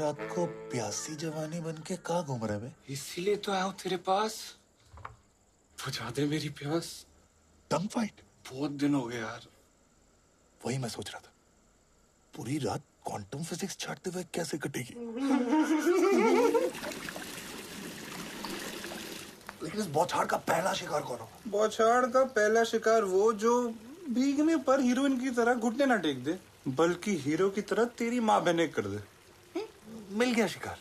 रात को प्यासी जवानी बन के कहाँ घूम रहे बे? इसीलिए तो आया हूँ तेरे पास। बुझा दे मेरी प्यास। टंग फाइट? बहुत दिन हो गए यार। वही मैं सोच रहा था, पूरी रात क्वांटम फिजिक्स छाटते हुए कैसे कटेगी। लेकिन इस बौछार का पहला शिकार कौन होगा? बौछार का पहला शिकार वो जो भीगने पर हीरोइन की तरह घुटने ना टेक दे, बल्कि हीरो की तरह तेरी माँ बहने कर दे। मिल गया शिकार।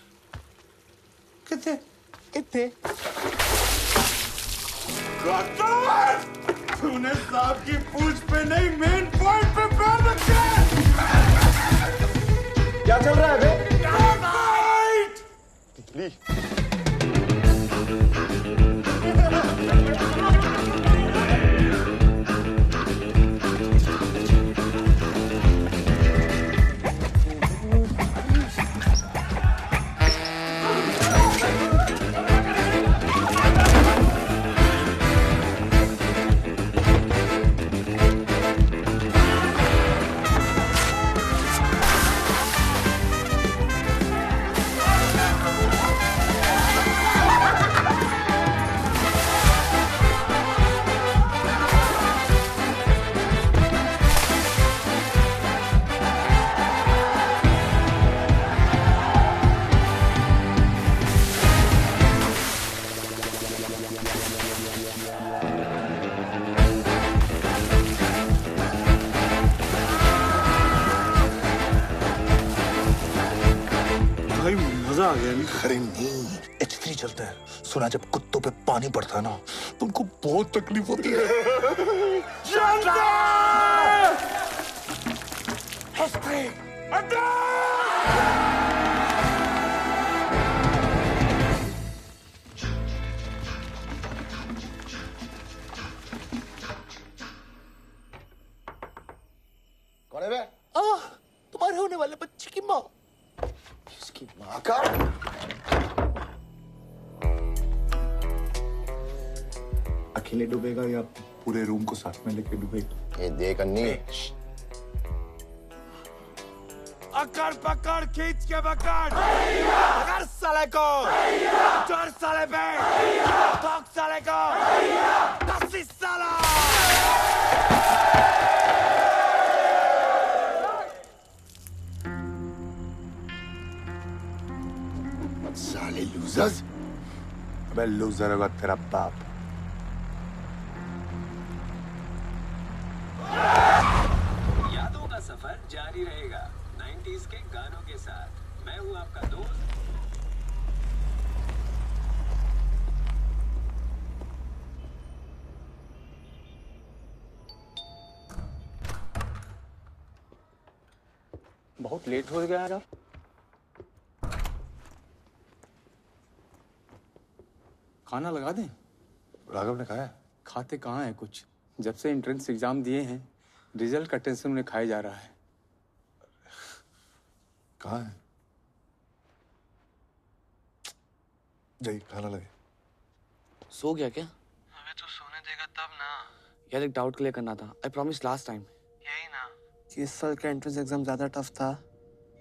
कितने कितने? तूने सांप की पूंछ पे नहीं, मेन पॉइंट पे पैर रखे। क्या चल रहा है बे? तितली। भाई मजा आ गया नहीं? अरे नहीं, H3 चलता है। सुना जब कुत्तों पे पानी पड़ता है ना तो उनको बहुत तकलीफ होती है। कौन है बे? तुम्हारे होने वाले बच्चे की माँ। इसकी माँ का? अकेले डूबेगा या पूरे रूम को साथ में लेके डूबेगा? ये देख अन्नी। अकड़ पकड़ खींच के पकड़। पकड़ साले को। चोर साले पे। ठोक साले को। दसी साला। साले लूजर्स। अबे लूजर होगा तेरा बाप। यादों का सफर जारी रहेगा 90s के गानों के साथ। मैं हूँ आपका दोस्त। बहुत लेट हो गया यार। खाना लगा दें? राघव ने कहा है। खाते कहाँ है कुछ। जब से एंट्रेंस एग्जाम दिए हैं रिजल्ट का टेंशन उन्हें खाया जा रहा है। कहाँ है? जाइए खाना लगे। सो गया क्या? अबे तू सोने देगा तब ना। यार एक डाउट क्लियर करना था। I promise last time. यही ना कि इस साल का एंट्रेंस एग्जाम ज्यादा टफ था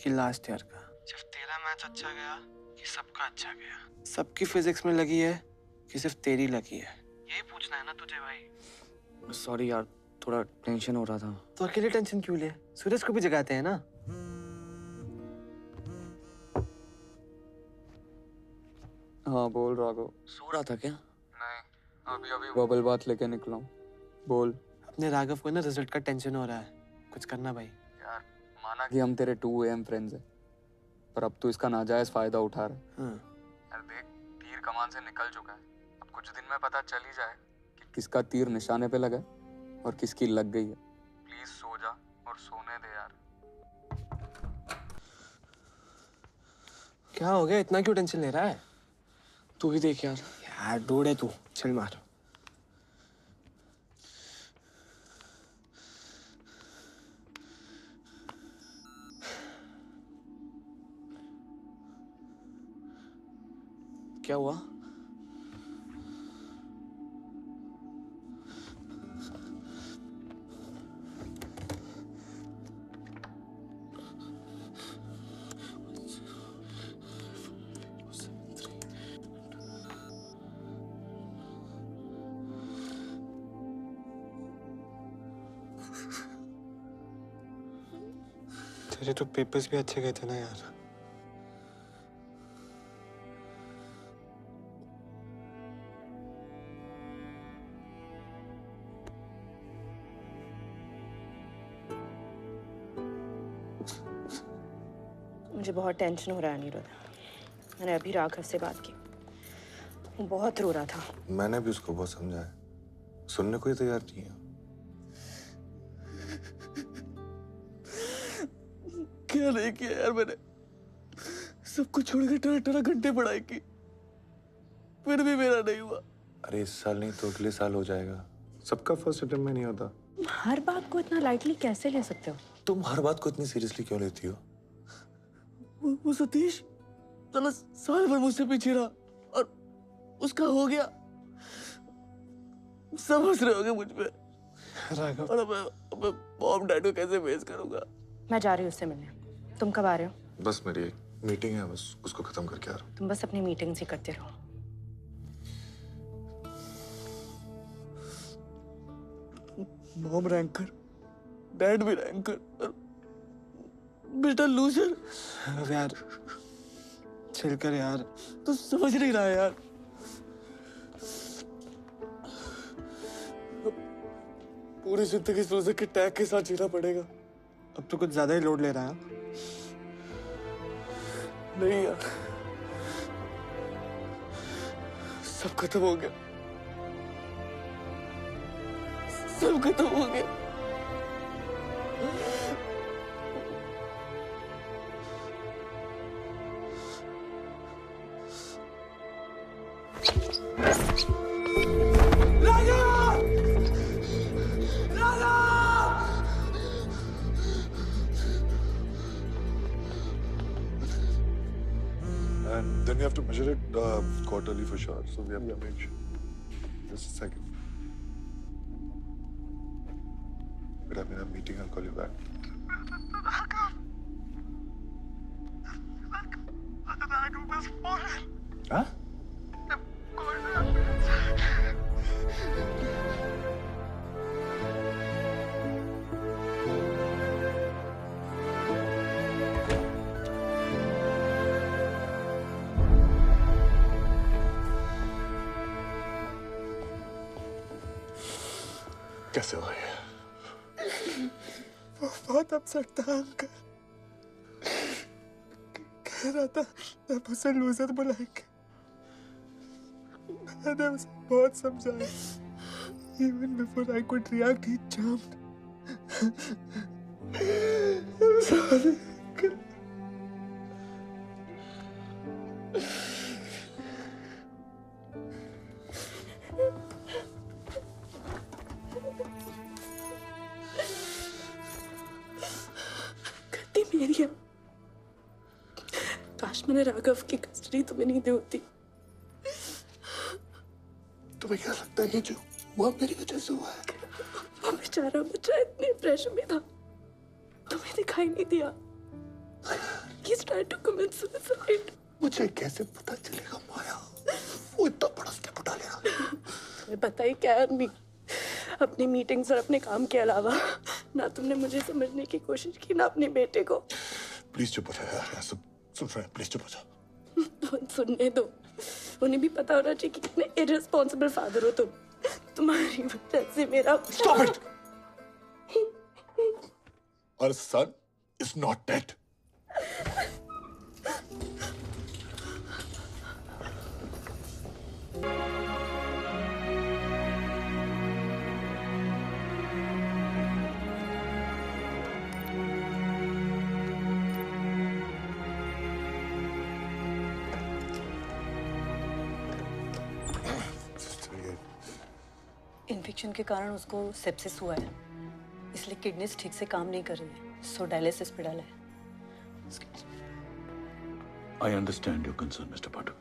कि लास्ट ईयर का? जब तेरा मैच अच्छा गया कि सबका अच्छा गया। सबकी फिजिक्स में लगी है कि सिर्फ तेरी लगी है? यही पूछना है ना तुझे भाई। सॉरी यार, थोड़ा टेंशन हो रहा था। तो अकेले टेंशन क्यों ले? सूरज को भी जगाते हैं ना। हाँ बोल राघव। सो रहा था क्या? नहीं, अभी अभी बबल बात लेके निकला हूँ। बोल। अपने राघव को ना रिजल्ट का टेंशन हो रहा है, कुछ करना भाई। यार माना कि हम तेरे 2 AM फ्रेंड्स हैं, पर अब तू इसका नाजायज फायदा उठा रहा है। हाँ। यार देख, तीर कमान से निकल चुका है। अब कुछ दिन में पता चल ही जाए कि किसका तीर निशाने पे लगा है और किसकी लग गई है। प्लीज सो जा और सोने दे यार। क्या हो गया, इतना क्यों टेंशन ले रहा है? तू ही देख यार। यार डोड़े तू, चल मार। क्या हुआ? तेरे तो पेपर्स भी अच्छे गए थे ना यार। मुझे बहुत टेंशन हो रहा है अनिरुद्ध। मैंने अभी राघव से बात की, वो बहुत रो रहा था। मैंने भी उसको बहुत समझाया, सुनने को ही तैयार नहीं है। क्या नहीं किया यार मैंने, सब कुछ छोड़ के 18 घंटे पढ़ाई की, फिर भी मेरा नहीं हुआ। अरे इस साल नहीं तो अगले साल हो जाएगा। सबका फर्स्ट अटेम्प्ट में नहीं होता। हर बात को इतना लाइटली कैसे ले सकते हो? तुम हर बात को इतनी सीरियसली क्यों लेती हो? वो सतीश साला साल भर मुझसे पीछे रहा और उसका हो गया। सब हंस रहे होंगे मुझ पे। राघव, और अब मैं मॉम डैड को कैसे फेस करूंगा? मैं जा रही हूँ उससे मिलने। तुम कब आ रहे हो? बस मेरी एक मीटिंग है, बस उसको खत्म करके आ रहा हूँ। तुम बस अपनी मीटिंग्स ही करते रहो। मॉम रैंकर, डैड भी रैंकर, और बेटा लूजर। अब यार चिल कर यार। तू समझ नहीं रहा है यार। पूरी जिंदगी इस लूजर के टैग के साथ जीना पड़ेगा। अब तो कुछ ज्यादा ही लोड ले रहा है। नहीं यार, सब खत्म हो गया, सब खत्म हो गया। And then we have to measure it quarterly for sure. So we have to make sure. Just a second. But I'm in a meeting. I'll call you back. Huh? कैसे हो ये? वो बहुत अपसेट था अंकल। कह रहा था तब उसे लूजर बुलाएंगे। मैंने उसे बहुत समझाया। Even before I could react, he jumped. I'm sorry, uncle. गलती मेरी है। काश मैंने राघव की कस्टडी तुम्हें नहीं दी होती। तुम्हें क्या लगता है कि जो हुआ मेरी वजह से हुआ है? वो बेचारा बच्चा इतने प्रेशर में था, तुम्हें दिखाई नहीं दिया। He's trying to commit suicide. मुझे कैसे पता चलेगा माया? वो इतना बड़ा स्टेप उठा लेगा। तुम्हें पता ही क्या है अम्मी, अपनी मीटिंग्स और अपने काम के अलावा ना तुमने मुझे समझने की कोशिश की ना अपने बेटे को। प्लीज चुप हो जा यार, यहाँ सब सुन रहे हैं। प्लीज चुप हो जा। तो सुनने दो, उन्हें भी पता होना चाहिए कि कितने इररिस्पॉन्सिबल फादर हो तुम। तुम्हारी वजह से मेरा Stop it! Our son is not dead. Infection के कारण उसको सेप्सिस हुआ है, इसलिए किडनीज ठीक से काम नहीं कर रही है, सो डायलिसिस पे डाला है। I understand your concern, Mr. Pathak.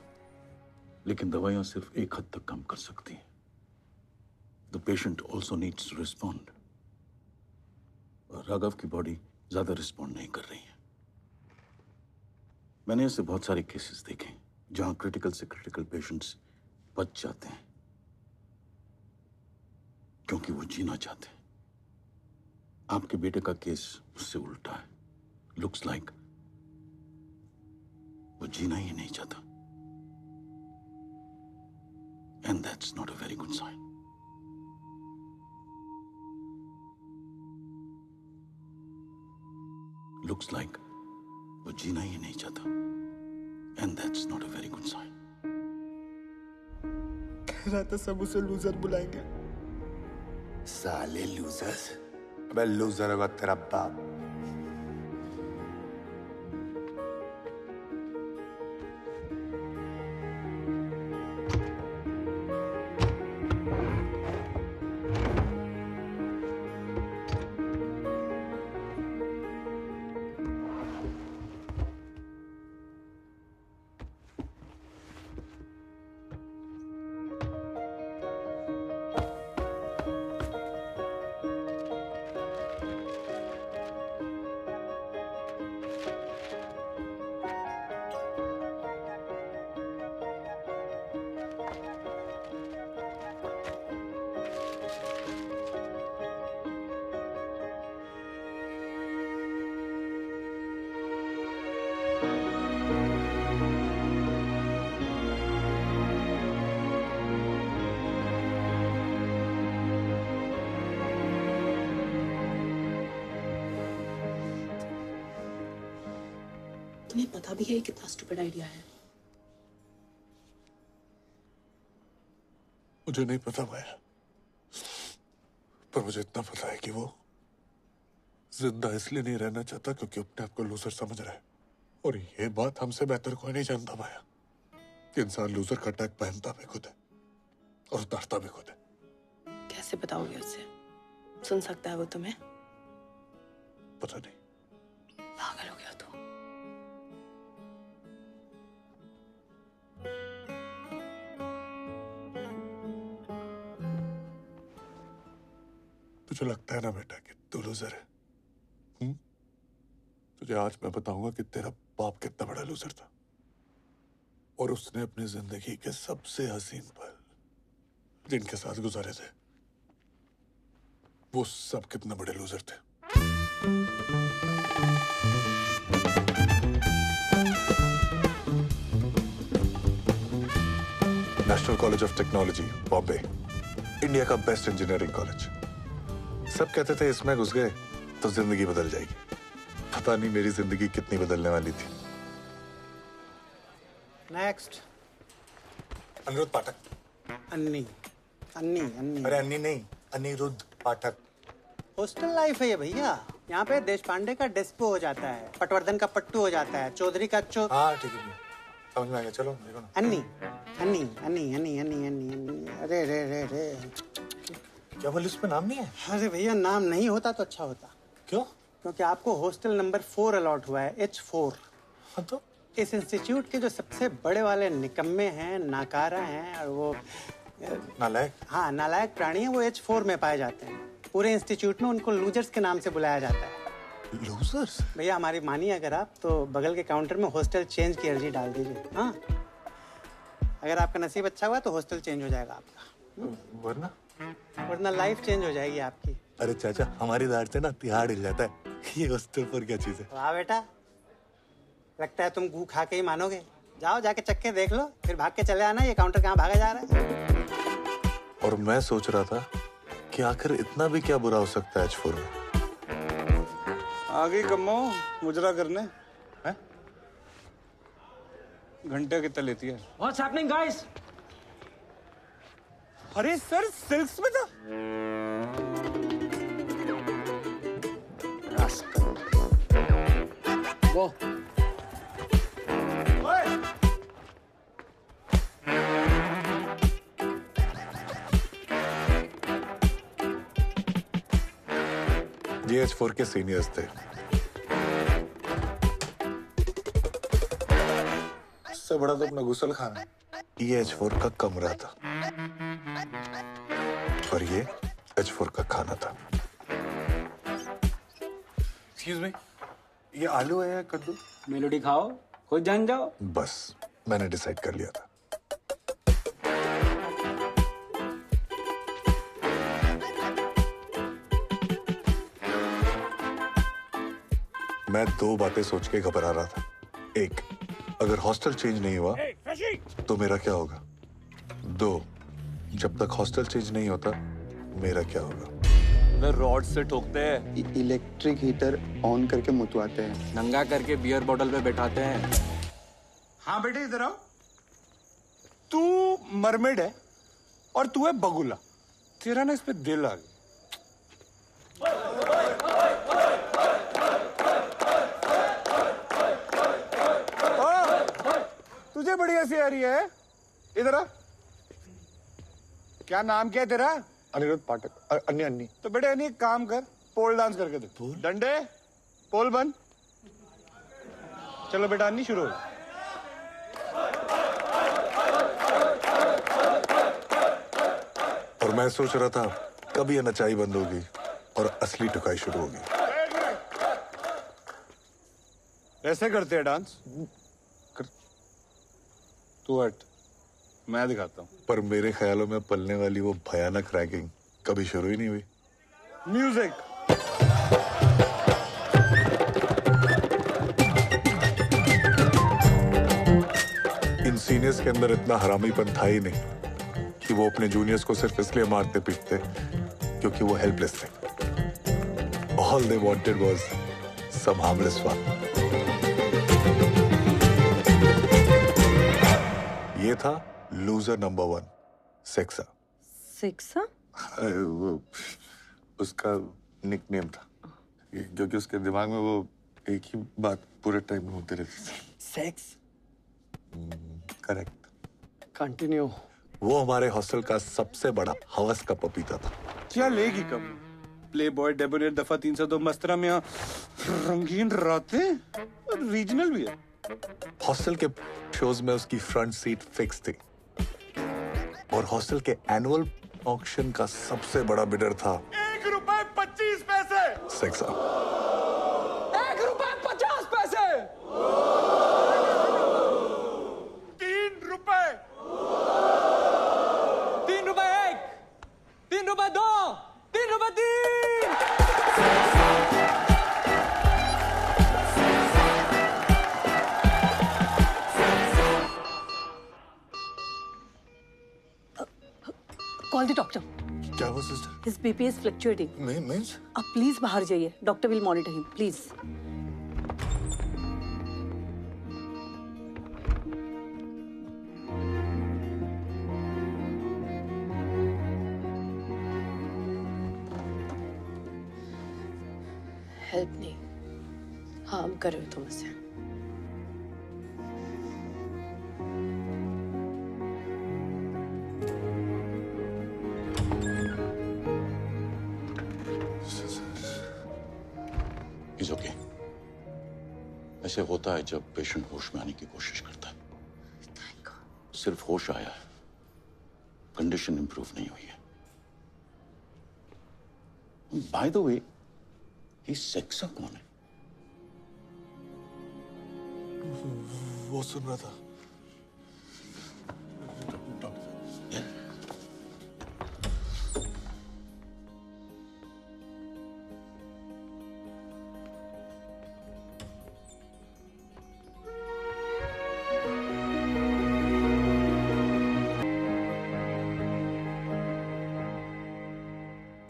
लेकिन दवाइयां सिर्फ एक हद तक काम कर सकती हैं। The patient also needs to respond. और राघव की बॉडी ज्यादा रिस्पॉन्ड नहीं कर रही है। मैंने ऐसे बहुत सारे केसेस देखे जहां क्रिटिकल से क्रिटिकल पेशेंट्स बच जाते हैं क्योंकि वो जीना चाहते हैं। आपके बेटे का केस उससे उल्टा है, Looks like वो जीना ही नहीं चाहता. And that's not a very good sign. Looks like वो जीना ही नहीं चाहता. And that's not a very good sign. कह रहा था सब उसे लूजर बुलाएंगे. साले लूजर्स. अबे लूजर होगा तेरा बाप. तुम्हें पता भी है ये कितना स्टूपिड आइडिया है? मुझे नहीं पता माया, पर मुझे इतना पता है कि वो जिंदा इसलिए नहीं रहना चाहता क्योंकि अपने आप को लूजर समझ रहा है. और ये बात हमसे बेहतर कोई नहीं जानता माया कि इंसान लूजर का टैग पहनता भी खुद है और उतारता भी खुद है. कैसे बताओगे उसे? सुन सकता है वो तुम्हें? पता नहीं. पागल हो गया तू. तुझे लगता है ना बेटा कि तू लूजर है? तुझे आज मैं बताऊंगा कि तेरा बाप कितना बड़ा लूजर था और उसने अपनी जिंदगी के सबसे हसीन पल जिनके साथ गुजारे थे वो सब कितने बड़े लूजर थे. National college of technology Bombay, India का बेस्ट इंजीनियरिंग कॉलेज. सब कहते थे इसमें घुस गए तो जिंदगी बदल जाएगी. पता नहीं मेरी जिंदगी कितनी बदलने वाली थी. नेक्स्ट. अनिरुद्ध पाठक. अन्नी अन्नी अन्नी. अरे अन्नी नहीं, अनिरुद्ध पाठक. हॉस्टल लाइफ है ये भैया. यहाँ पे देश पांडे का डेस्पो हो जाता है, पटवर्धन का पट्टू हो जाता है, चौधरी का हाँ ठीक है, समझ में आ गया. चलो देखो ना. अन्नी अन्नी अन्नी अन्नी अन्नी अन्नी अन्नी. अरे रे रे रे. क्या बोले, उसमें नाम नहीं है? अरे भैया नाम नहीं होता तो अच्छा होता. क्यों? क्योंकि आपको हॉस्टल नंबर 4 अलॉट हुआ है, H4. हाँ तो इस इंस्टीट्यूट के जो सबसे बड़े वाले निकम्मे हैं, नाकारा हैं और वो नालायक. हाँ नालायक प्राणी हैं, वो H4 में पाए जाते हैं. पूरे इंस्टीट्यूट में उनको लूजर्स के नाम से बुलाया जाता है. लूजर्स? भैया हमारी मानिए अगर आप तो बगल के काउंटर में हॉस्टल चेंज की अर्जी डाल दीजिए. हाँ अगर आपका नसीब अच्छा हुआ तो हॉस्टल चेंज हो जाएगा आपका, वरना लाइफ चेंज हो जाएगी आपकी. अरे चाचा, हमारी दाढ़ से ना तिहाड़ हिल जाता है. ये हॉस्टल पर क्या चीज है? वाह बेटा, लगता है तुम गू खा के ही मानोगे. जाओ जाके चक्के देख लो, फिर भाग के चले आना. ये काउंटर कहाँ भागा जा रहा है? और मैं सोच रहा था कि आखिर इतना भी क्या बुरा हो सकता है H4 में. आ गई कम्मो मुजरा करने. हैं? घंटे कितना लेती है? What's happening, guys? अरे सर सिल्क्स में था. वो ये H4 के सीनियर्स थे. इससे बड़ा तो अपना गुसल खाना. ये H4 का कमरा था और ये H4 का खाना था. एक्सक्यूज मी, ये आलू है या कद्दू? मेलोडी खाओ, खुद जान जाओ. बस मैंने डिसाइड कर लिया था. मैं दो बातें सोच के घबरा रहा था। एक, अगर हॉस्टल चेंज नहीं हुआ तो मेरा क्या होगा? दो, जब तक हॉस्टल चेंज नहीं होता मेरा क्या होगा? वे रॉड से ठोकते हैं, इलेक्ट्रिक हीटर ऑन करके मुतवाते हैं, नंगा करके बियर बोतल पे बैठाते हैं। हाँ बेटे इधर आओ। तू मरमेड है और तू है बगुला। तेरा ना इस पे दिल आ गया। तुझे बड़ी हंसी आ रही है? इधर आ। क्या नाम क्या है तेरा? अनिरुद्ध पाठक। अन्नी अन्नी। तो बेटे अन्नी एक काम कर, पोल डांस करके दे। डंडे, पोल बंद। चलो बेटा अन्नी शुरू हो। और मैं सोच रहा था कब ये नचाई बंद होगी और असली टुकाई शुरू होगी। ऐसे करते हैं डांस? तू हट, मैं दिखाता हूँ। पर मेरे ख्यालों में पलने वाली वो भयानक रैगिंग कभी शुरू ही नहीं हुई। म्यूजिक। इन सीनियर्स के अंदर इतना हरामीपन था ही नहीं कि वो अपने जूनियर्स को सिर्फ इसलिए मारते पीटते क्योंकि वो हेल्पलेस थे। All they wanted was some harmless fun. ये था लूजर नंबर 1, सेक्सा। सेक्सा? वो उसका निकनेम था क्योंकि उसके दिमाग में वो एक ही बात पूरे टाइम में होती रहती थी। सेक्स। करेक्ट। कंटिन्यू। वो हमारे हॉस्टल का सबसे बड़ा हवस का पपीता था। क्या लेगी कब? प्ले बॉय, डेबोनेट, दफा 302, मस्तरा में रंगीन रातें, रीजनल भी है। हॉस्टल के शोज में उसकी फ्रंट सीट फिक्स थी और हॉस्टल के एनुअल ऑक्शन का सबसे बड़ा बिडर था ₹1.25 सेक्सा। ₹1.50। ₹3 ₹3 1, ₹3 2, ₹3 3। Call the doctor. क्या हुआ sister? His BP is fluctuating. Means? आप प्लीज बाहर जाइए, doctor will monitor him please. Help नहीं, हार्म कर रहे हो तुम उसे। He's okay. ऐसे होता है जब पेशेंट होश में आने की कोशिश करता है। सिर्फ होश आया है, कंडीशन इंप्रूव नहीं हुई है। बाय द वे, ये सेक्सा कौन है? वो सुन रहा था।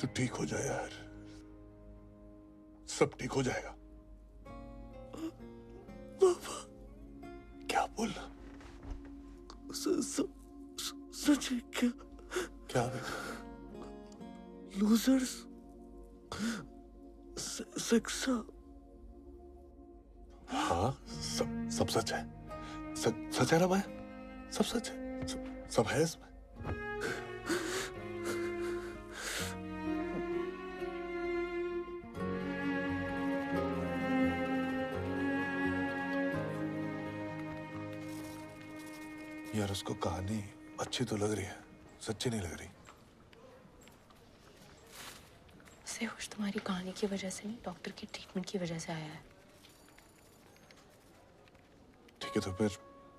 तो ठीक हो जाए यार, सब ठीक हो जाएगा। क्या बोलना? सच है क्या? क्या बेटा? लूजर्स सेक्सा। हाँ, सब सच है। सच है ना भाई? सब सच है, सब है इसमें। यार उसको कहानी अच्छी तो लग रही है, सच्ची नहीं लग रही। उसे होश तुम्हारी कहानी की वजह से नहीं, डॉक्टर की ट्रीटमेंट की वजह से आया है। ठीक है, तो फिर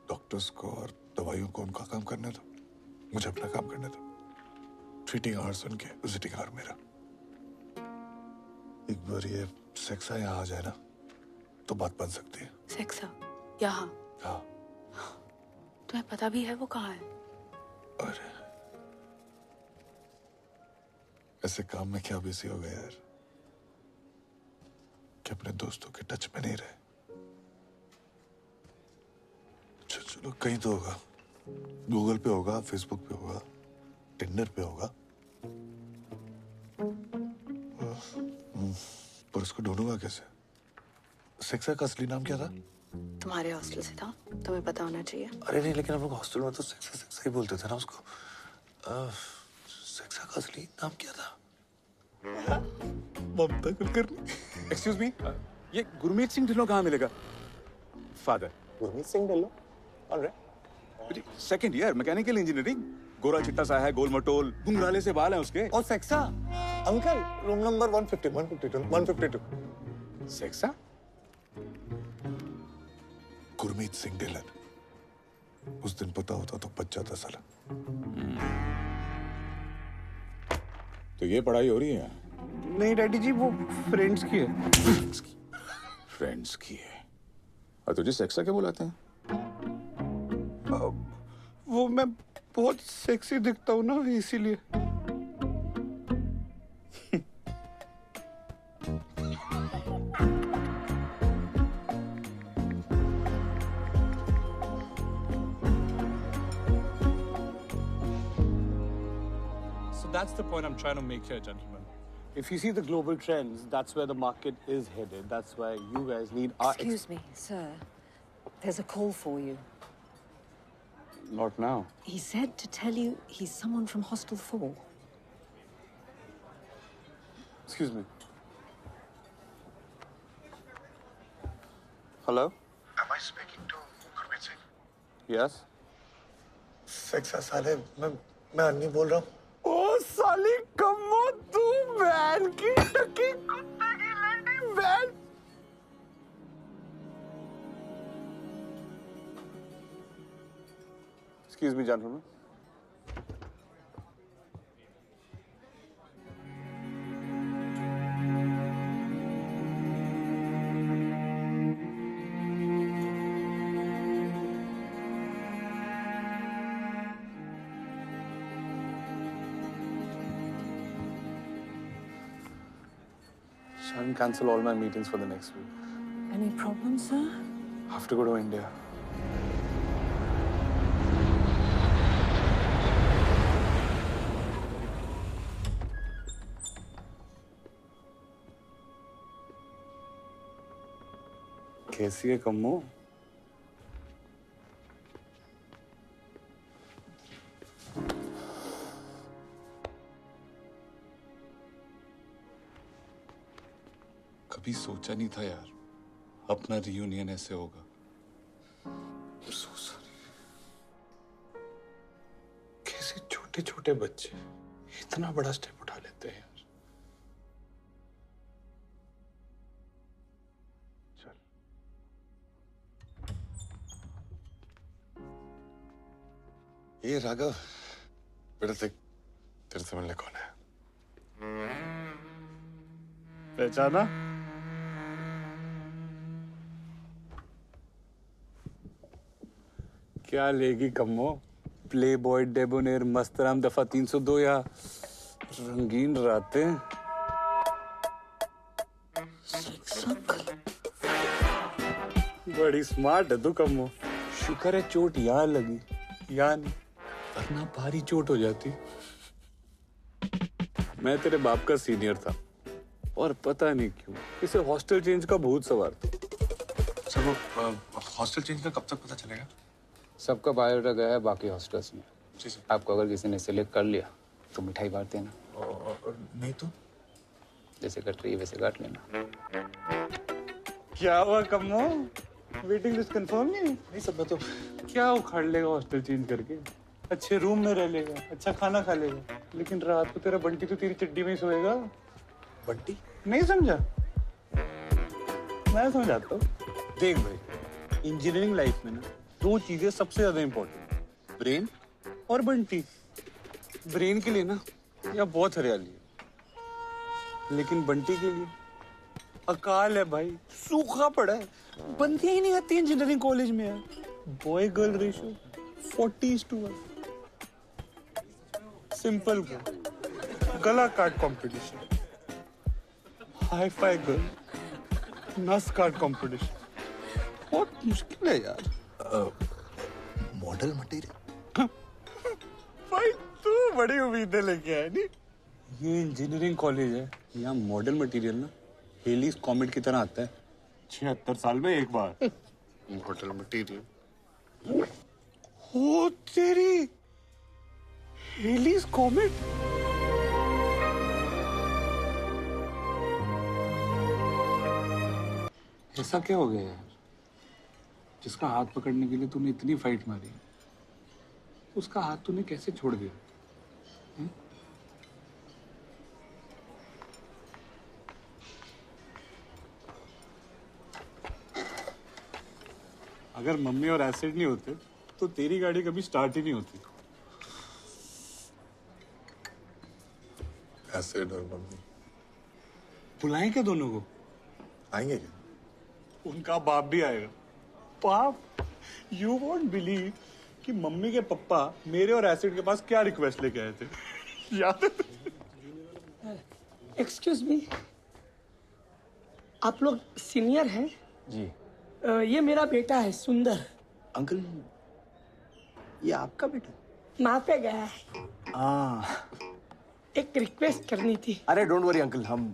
डॉक्टर्स को और दवाइयों को उनका काम करने दो, मुझे अपना काम करने दो। ट्रीटिंग आवर्स उनके, विजिटिंग आवर मेरा। एक बार ये सेक्सा यहाँ आ जाए ना, तो बात बन सकती है। सेक्सा यहाँ? हाँ। तुम्हें पता भी है वो कहाँ है? अरे ऐसे काम में क्या बिजी हो गए यार कि अपने दोस्तों के टच में नहीं रहे। चलो कहीं तो होगा, गूगल पे होगा, फेसबुक पे होगा, टिंडर पे होगा, पर उसको ढूंढूंगा कैसे? सेक्सा का असली नाम क्या था? तुम्हारे हॉस्टल से था, तुम्हें पता होना चाहिए। अरे नहीं, लेकिन हम लोग हॉस्टल में तो सेक्सा सेक्सा ही बोलते थे ना उसको। सेक्सा का असली नाम क्या था? ममता कुलकर्णी। एक्सक्यूज मी, ये गुरमीत सिंह ढिल्लों कहाँ मिलेगा? Father Gurmeet Singh Dhillon? Alright. Second year mechanical engineering, गोरा चिट्टा सा है, गोल मटोल, घुंघराले से बाल हैं उसके। और सेक्सा अंकल, रूम नंबर 152 152 सेक्सा? गुरमीत सिंह ढिल्लन। उस दिन पता होता तो बच जाता साला। तो ये पढ़ाई हो रही है? नहीं डैडी जी, वो फ्रेंड्स की है। फ्रेंड्स की है। और तुझे सेक्सा क्या बुलाते हैं? वो मैं बहुत सेक्सी दिखता हूँ ना, इसीलिए। So that's the point I'm trying to make here, gentlemen. If you see the global trends, that's where the market is headed. That's why you guys need our... Excuse me, sir. There's a call for you. Not now. He said to tell you he's someone from Hostel 4. Excuse me. Hello? Am I speaking to Gurmeet Singh? Yes? सेक्सा साले, मैं अन्नी बोल रहा हूँ। ओ साली कम्मो, तू ban की टकी कुत्ते की Landi ban. Excuse me, gentlemen. Shan, cancel all my meetings for the next week. Any problems, sir? Have to go to India. कैसी है कम्मो? कभी सोचा नहीं था यार अपना रियूनियन ऐसे होगा। कैसे छोटे छोटे बच्चे इतना बड़ा स्टेप उठा लेते हैं यार। ये राघव, बेटा देख, तेरे से मिलने कौन है? पहचाना? क्या लेगी कम्मो? प्ले बॉय, डेबोनेर, मस्तराम दफा 302 या रंगीन रातें? बड़ी स्मार्ट है तू कम्मो। शुक्र है चोट यहाँ लगी, यहाँ नहीं, वरना भारी चोट हो जाती। मैं तेरे बाप का सीनियर था और पता नहीं क्यों इसे हॉस्टल चेंज का भूत सवार था। सर वो हॉस्टल चेंज का कब तक पता चलेगा? सबका बायोडाटा गया है बाकी हॉस्टल्स में। जी सर। आपको अगर किसी ने सिलेक्ट कर लिया तो मिठाई बांट देना, नहीं तो जैसे कट रही है वैसे काट लेना। क्या हुआ कम्मो? वेटिंग लिस्ट कंफर्म नहीं? नहीं सब, मैं तो क्या उखाड़ लेगा हॉस्टल चेंज करके? अच्छे रूम में रह लेगा, अच्छा खाना खा लेगा, लेकिन रात को तेरा बंटी तो तेरी चड्डी में ही सोएगा। बंटी? नहीं समझा? मैं समझाता हूँ। देख भाई, इंजीनियरिंग लाइफ में ना दो चीजें सबसे ज्यादा इंपॉर्टेंट, ब्रेन और बंटी। ब्रेन के लिए ना यहाँ बहुत हरियाली है, लेकिन बंटी के लिए अकाल है भाई, सूखा पड़ा है, बनती ही नहीं आती इंजीनियरिंग कॉलेज में यार। Boy girl ratio 40:1। सिंपल गला काट कंपटीशन, हाई फाई गर्ल नस काट कंपटीशन, बहुत मुश्किल है यार। मॉडल मटेरियल भाई तू बड़ी उम्मीदें लेके आया नहीं। ये इंजीनियरिंग कॉलेज है, यहाँ मॉडल मटेरियल ना हेलीज कॉमेट की तरह आता है 76 साल में एक बार। मॉडल मटेरियल हो तेरी, हेलीज कॉमेट। ऐसा क्या हो गया यार, जिसका हाथ पकड़ने के लिए तूने इतनी फाइट मारी, उसका हाथ तूने कैसे छोड़ दिया? अगर मम्मी और एसिड नहीं होते तो तेरी गाड़ी कभी स्टार्ट ही नहीं होती। एसिड और मम्मी बुलाएं क्या दोनों को? आएंगे क्या? उनका बाप भी आएगा। बाप, यू वोंट बिलीव कि मम्मी के पप्पा मेरे और एसिड के पास क्या रिक्वेस्ट लेके आए थे। याद है? एक्सक्यूज मी, आप लोग सीनियर हैं? जी। ये मेरा बेटा है सुंदर। अंकल, ये आपका बेटा? माँ पे गया है। एक रिक्वेस्ट करनी थी। अरे डोंट वरी अंकल, हम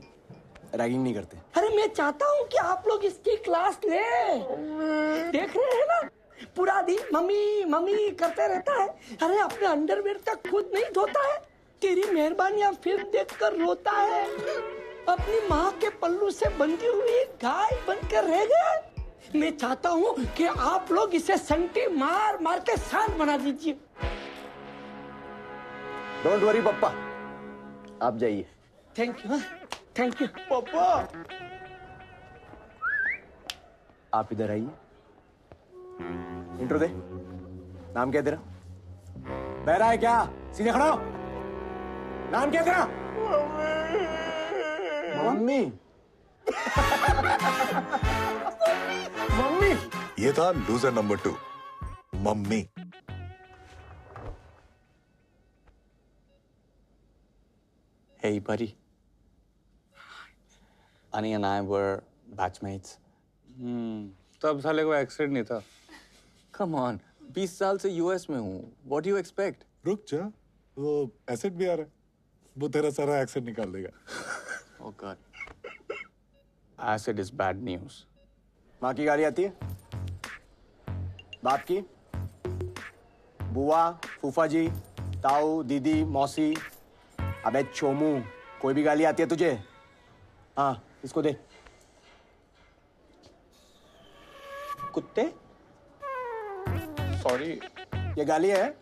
रैगिंग नहीं करते। अरे मैं चाहता हूँ कि आप लोग इसकी क्लास ले। देख रहे हैं ना, पूरा दिन मम्मी मम्मी करते रहता है। अरे अपने अंडरवेयर तक खुद नहीं धोता है। तेरी मेहरबानियां फिल्म देखकर रोता है। अपनी माँ के पल्लू से बंधी हुई गाय बनकर रह गया। मैं चाहता हूँ कि आप लोग इसे संटी मार मार के शांत बना दीजिए। डोंट वरी पप्पा, आप जाइए। थैंक यू, थैंक यू पापा। आप इधर आइए, इंट्रो दे। नाम क्या है तेरा? बहरा है क्या? सीधे खड़ा हो। नाम क्या है तेरा? मम्मी। मम्मी। ये था loser number 2, mummy. Hey, buddy. Annie and I were batchmates. तब साले को एक्सेंट नहीं था। Come on, 20 साल से यूएस में हूँ। What do you expect? रुक जा, वो एसिड भी आ रहा है, वो तेरा सारा एक्सेंट निकाल देगा। Oh God. Acid is bad news. माँ की गाली आती है? बाप की? बुआ, फूफा जी, ताऊ, दीदी, मौसी। अबे चोमू, कोई भी गाली आती है तुझे? हाँ, इसको दे। कुत्ते? सॉरी। ये गाली है?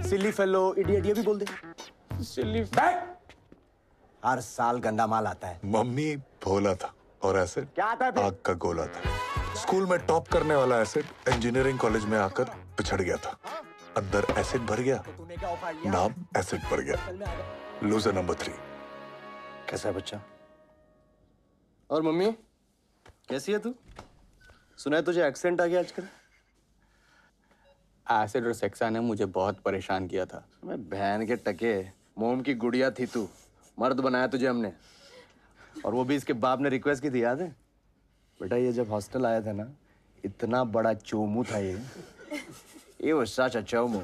सिली फेलो, इडियट, ये भी बोल दे। सिली। बैठ। हर साल गंदा माल आता है। मम्मी भोला था और एसिड क्या आता है फिर? आग का गोला था। स्कूल में टॉप करने वाला एसिड इंजीनियरिंग कॉलेज में आकर पिछड़ गया था। अंदर एसिड भर गया, नाम एसिड पड़ गया। Loser number 3। कैसा है बच्चा? और मम्मी कैसी है तू? सुना है तुझे एक्सेंट आ गया आजकल। एसिड और सेक्सा ने मुझे बहुत परेशान किया था। मैं बहन के टके, मोम की गुड़िया थी तू। मर्द बनाया तुझे हमने, और वो भी इसके बाप ने रिक्वेस्ट की थी, याद है? बेटा ये जब हॉस्टल आया था ना, इतना बड़ा चोमू था ये वो सच चोमू।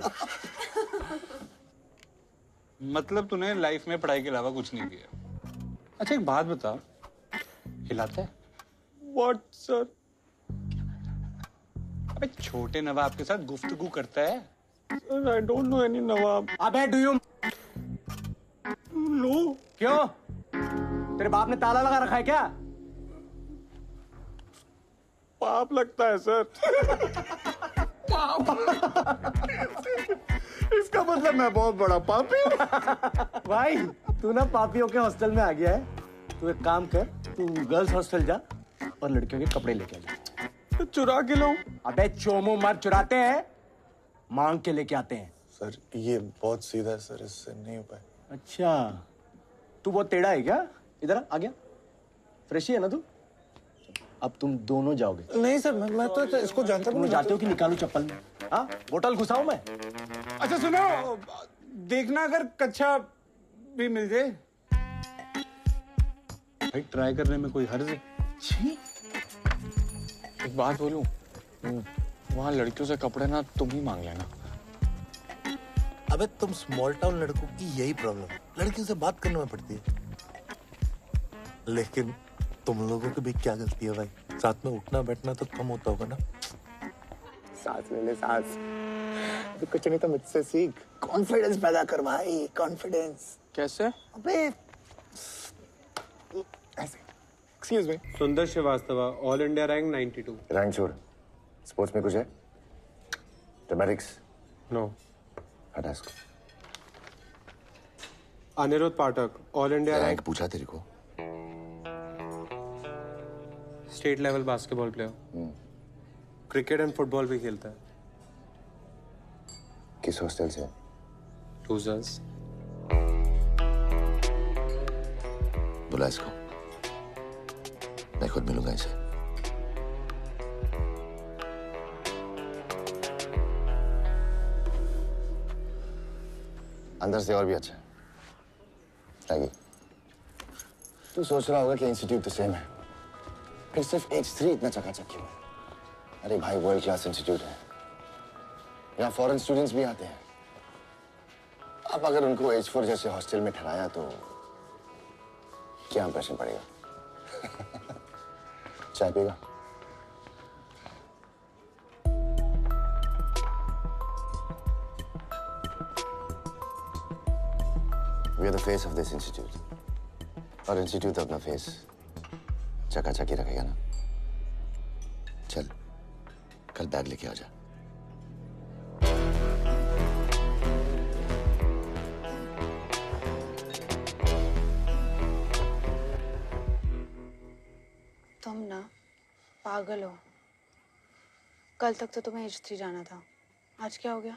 मतलब तूने लाइफ में पढ़ाई के अलावा कुछ नहीं किया। अच्छा एक बात बता, हिलाता है? What sir? अबे छोटे नवाब के साथ गुफ्तगू करता है? Sir, I don't know any नवाब। अबे do you know? क्यों? तेरे बाप ने ताला लगा रखा है क्या? पाप लगता है सर। इसका मतलब मैं बहुत बड़ा पापी हूँ। भाई तू ना पापियों के हॉस्टल में आ गया है। तू एक काम कर, तू गर्ल्स हॉस्टल जा और लड़कियों के कपड़े लेके आ जा। तो चुरा के लो। अबे चोमू मर्द चुराते हैं, मांग के लेके आते हैं। सर ये बहुत सीधा है सर, इससे नहीं हो पाए। अच्छा, तू बहुत टेढ़ा है क्या? इधर आ गया? फ्रेश ही है ना तू? अब तुम दोनों जाओगे। नहीं सर, मैं तो इसको जानता तुम जाते हो कि निकालू चप्पल में? हाँ, बोतल घुसाऊं मैं? अच्छा सुनो, देखना अगर कच्चा भी मिल जाए। भाई ट्राई करने में कोई हर्ज है? एक बात बोलूं, वहाँ लड़कियों से कपड़े ना तुम ही मांग लेना। अबे तुम स्मॉल टाउन लड़कों की यही प्रॉब्लम है, लड़कियों से बात करने में पड़ती है। लेकिन तुम लोगों की भी क्या गलती है भाई, साथ में उठना बैठना तो कम होता होगा ना। सांस ले ले सांस, तो कुछ नहीं तो मुझसे सीख, कॉन्फिडेंस पैदा कर भाई, कॉन्फिडेंस। कैसे? अबे ऐसे। Excuse me. Sundar Srivastava, all India rank 92। Rank छोड़, स्पोर्ट्स में कुछ है? टेमेटिक्स? नो। हटा इसको। Aniruddh Pathak, all India rank पूछा तेरे को? State level basketball player, cricket and football भी खेलता है। किस हॉस्टल से? लूजर्स। बुला इसको, मैं खुद मिलूंगा इसे। अंदर से और भी अच्छा है। रागी, तू सोच रहा होगा कि इंस्टीट्यूट तो सेम है, फिर सिर्फ H3 इतना चकाचक क्यों है? अरे भाई, वर्ल्ड क्लास इंस्टीट्यूट है, यहाँ फॉरेन स्टूडेंट्स भी आते हैं। अब अगर उनको H4 जैसे हॉस्टल में ठहराया तो क्या इंप्रेशन पड़ेगा? चाय पीगा? We are the face of this institute. और इंस्टीट्यूट अपना फेस चकाचक ही रखेगा ना। चल, कल बैग लेके आ जा। तुम ना पागल हो। कल तक तो तुम्हें H3 जाना था, आज क्या हो गया?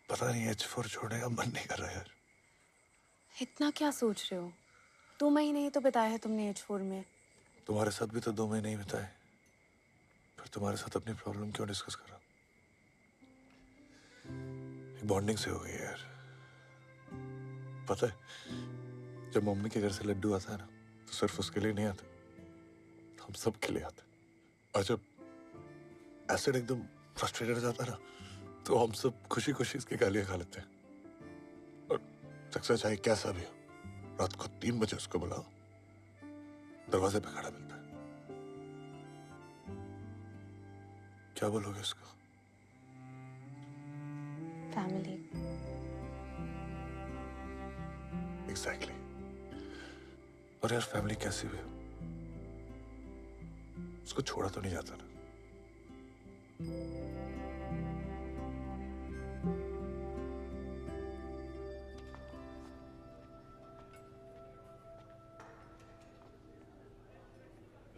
पता नहीं, H4 छोड़ने का मन नहीं कर रहा यार। इतना क्या सोच रहे हो? 2 महीने ही तो बिताए हैं तुमने H4 में। तुम्हारे साथ भी तो 2 महीने ही बिताए, फिर तुम्हारे साथ अपनी प्रॉब्लम क्यों डिस्कस कर रहा? बॉन्डिंग से हो गई यार। पता है, जब मम्मी के घर से लड्डू आता है ना, तो सिर्फ उसके लिए नहीं आता, हम सब के लिए आता है। और जब एसिड एकदम फ्रस्ट्रेटेड हो जाता है ना, तो हम सब खुशी खुशी इसकी गालियां खा लेते हैं। और सक्सेस चाहे कैसा भी हो, रात को 3 बजे उसको बुलाओ, दरवाजे पे खड़ा मिलता है। क्या बोलोगे उसको? फैमिली। एग्जैक्टली। और यार, फैमिली कैसी भी हो, उसको छोड़ा तो नहीं जाता ना।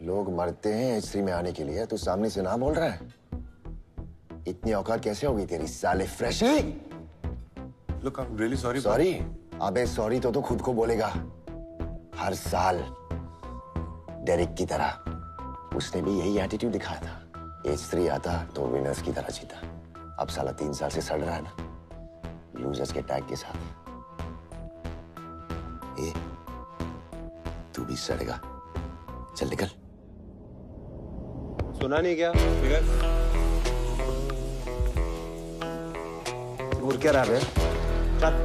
लोग मरते हैं H3 में आने के लिए, तू सामने से ना बोल रहा है? इतनी औकात कैसे होगी तेरी साले freshly? Look, I'm really sorry. Sorry? अबे सॉरी तो खुद को बोलेगा। हर साल डेरिक की तरह उसने भी यही एटीट्यूड दिखाया था। H3 आता तो विनर्स की तरह जीता। अब साला 3 साल से सड़ रहा है ना, लूजर्स के टैग के साथ। ए, तू भी सड़ेगा। चल निकल। सुना नहीं क्या? और क्या रहा है? चल।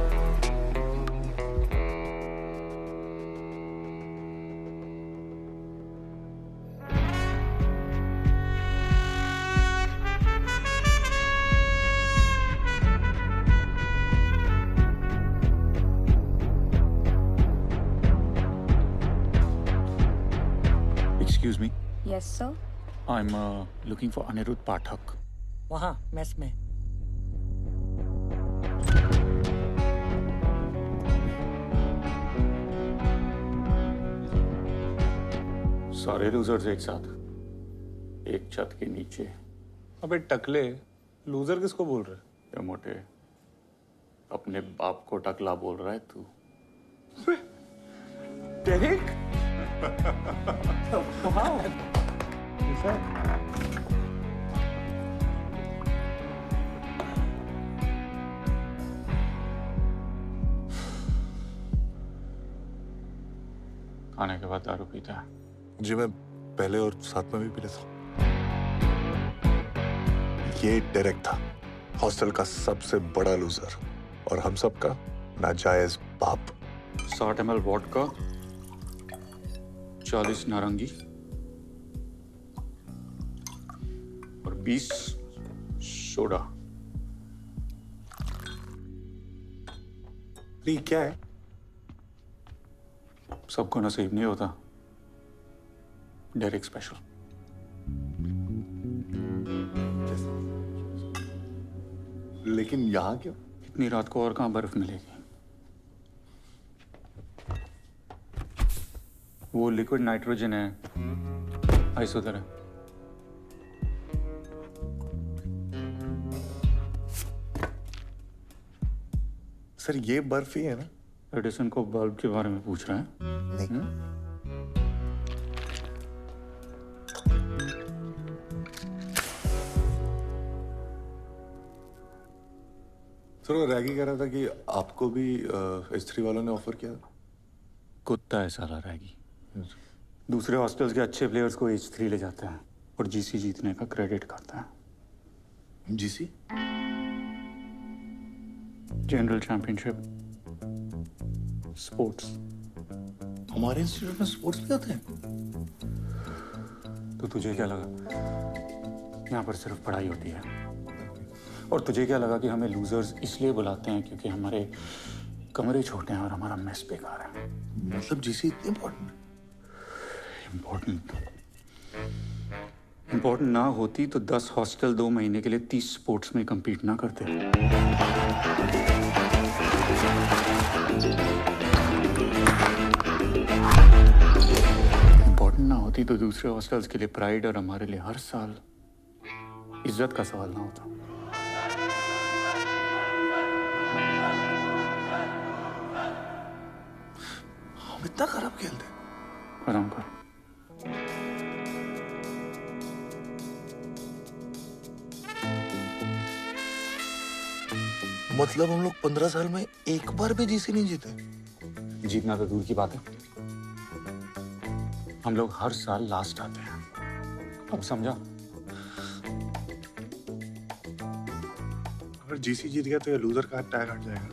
Excuse me. Yes, sir. I'm looking for Anirudh Pathak. वहाँ मेस में। सारे लूजर्स एक साथ, एक छत के नीचे। अबे टकले, लूजर किसको बोल रहे? या मोटे, अपने बाप को टकला बोल रहा है तू? डेरिक? खाने के बाद दारू पीता है? जी मैं पहले और साथ में भी पी लेता हूँ। ये डेरेक था, हॉस्टल का सबसे बड़ा लूजर और हम सब का नाजायज बाप। 60 ml वोडका, 40 नारंगी और 20 सोडा। ये क्या है? सबको नसीब नहीं होता। Derek special. लेकिन यहाँ क्यों? इतनी रात को और कहाँ बर्फ मिलेगी? वो लिक्विड नाइट्रोजन है, आइसोदर है। सर ये बर्फ ही है ना? एडिसन को बल्ब के बारे में पूछ रहा है? नहीं। सर वो रैगी कह रहा था कि आपको भी S3 वालों ने ऑफर किया। कुत्ता है साला रैगी। दूसरे हॉस्टल्स के अच्छे प्लेयर्स को H3 ले जाता है और GC जीतने का क्रेडिट खाता है। GC? General championship sports. हमारे इंस्टीट्यूट में स्पोर्ट्स भी होते हैं? तो तुझे क्या लगा यहाँ पर सिर्फ पढ़ाई होती है? और तुझे क्या लगा कि हमें लूजर्स इसलिए बुलाते हैं क्योंकि हमारे कमरे छोटे हैं और हमारा मेस बेकार है? मतलब GC इतनी इम्पोर्टेंट? इम्पोर्टेंट ना होती तो 10 हॉस्टल 2 महीने के लिए 30 स्पोर्ट्स में compete ना करते। इम्पोर्टेंट ना होती तो दूसरे हॉस्टल्स के लिए प्राइड और हमारे लिए हर साल इज्जत का सवाल ना होता। हम इतना खराब खेलते हैं? आराम कर। मतलब हम लोग 15 साल में एक बार भी GC नहीं जीते? जीतना तो दूर की बात है, हम लोग हर साल लास्ट आते हैं। अब समझा? अगर GC जीत गया तो ये लूजर का टैग हट जाएगा।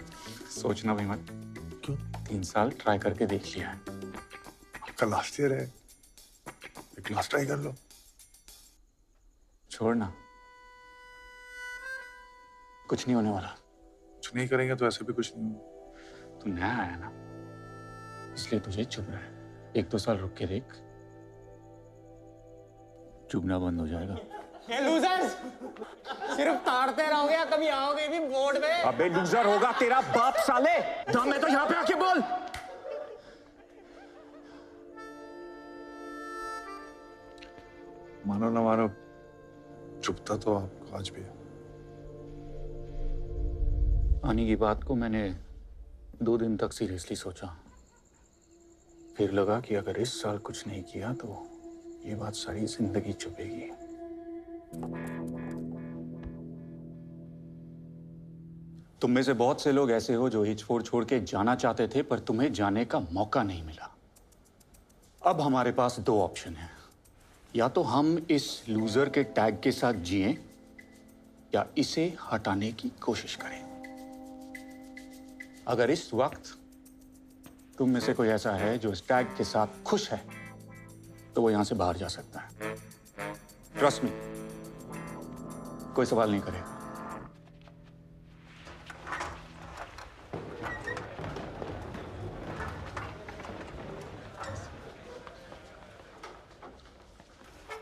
सोचना भी मत। क्यों? 3 साल ट्राई करके देख लिया है। आपका लास्ट ईयर है, एक लास्ट ट्राई कर लो। छोड़ना, कुछ नहीं होने वाला। कुछ नहीं करेंगे तो ऐसे भी कुछ नहीं होगा। तू नया आया ना, इसलिए तुझे चुभना है। 1-2 साल रुक के देख, चुभना बंद हो जाएगा। ये लूजर्स सिर्फ ताड़ते रहोगे या कभी आओगे भी बोर्ड में? अबे लूजर होगा तेरा बाप साले। दम है तो यहाँ पे आके बोल। मानो ना मानो, चुपता तो आपको आज भी है। आने की बात को मैंने 2 दिन तक सीरियसली सोचा, फिर लगा कि अगर इस साल कुछ नहीं किया तो ये बात सारी जिंदगी चुभेगी। तुम में से बहुत से लोग ऐसे हो जो H4 छोड़ के जाना चाहते थे पर तुम्हें जाने का मौका नहीं मिला। अब हमारे पास 2 ऑप्शन हैं, या तो हम इस लूजर के टैग के साथ जिएं या इसे हटाने की कोशिश करें। अगर इस वक्त तुम में से कोई ऐसा है जो इस टैग के साथ खुश है तो वो यहां से बाहर जा सकता है। ट्रस्ट मी, कोई सवाल नहीं करेगा।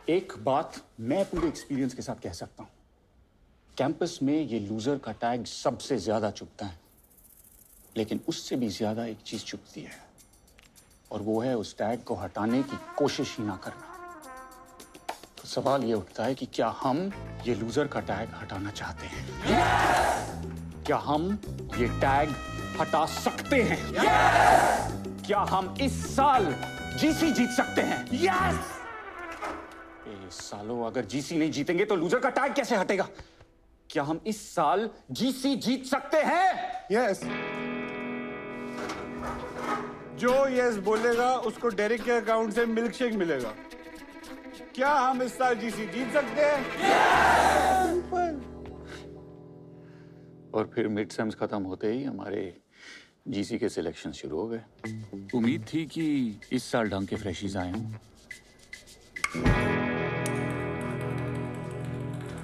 एक बात मैं पूरे एक्सपीरियंस के साथ कह सकता हूं, कैंपस में ये लूजर का टैग सबसे ज्यादा चुभता है, लेकिन उससे भी ज्यादा एक चीज चुभती है और वो है उस टैग को हटाने की कोशिश ही ना करना। तो सवाल ये उठता है कि क्या हम ये लूजर का टैग हटाना चाहते हैं? क्या हम ये टैग हटा सकते हैं? क्या हम इस साल जीसी जीत सकते हैं। यस! ये सालों, अगर जीसी नहीं जीतेंगे तो लूजर का टैग कैसे हटेगा? क्या हम इस साल जीसी जीत सकते हैं? यस। जो यस बोलेगा उसको डेरिक के अकाउंट से मिल्क शेक मिलेगा। क्या हम इस साल जीसी जीत सकते हैं? सिंपल। और फिर मिड सेम्स खत्म होते ही हमारे जीसी के सिलेक्शन शुरू हो गए। उम्मीद थी कि इस साल ढंग के फ्रेशीज आए हों।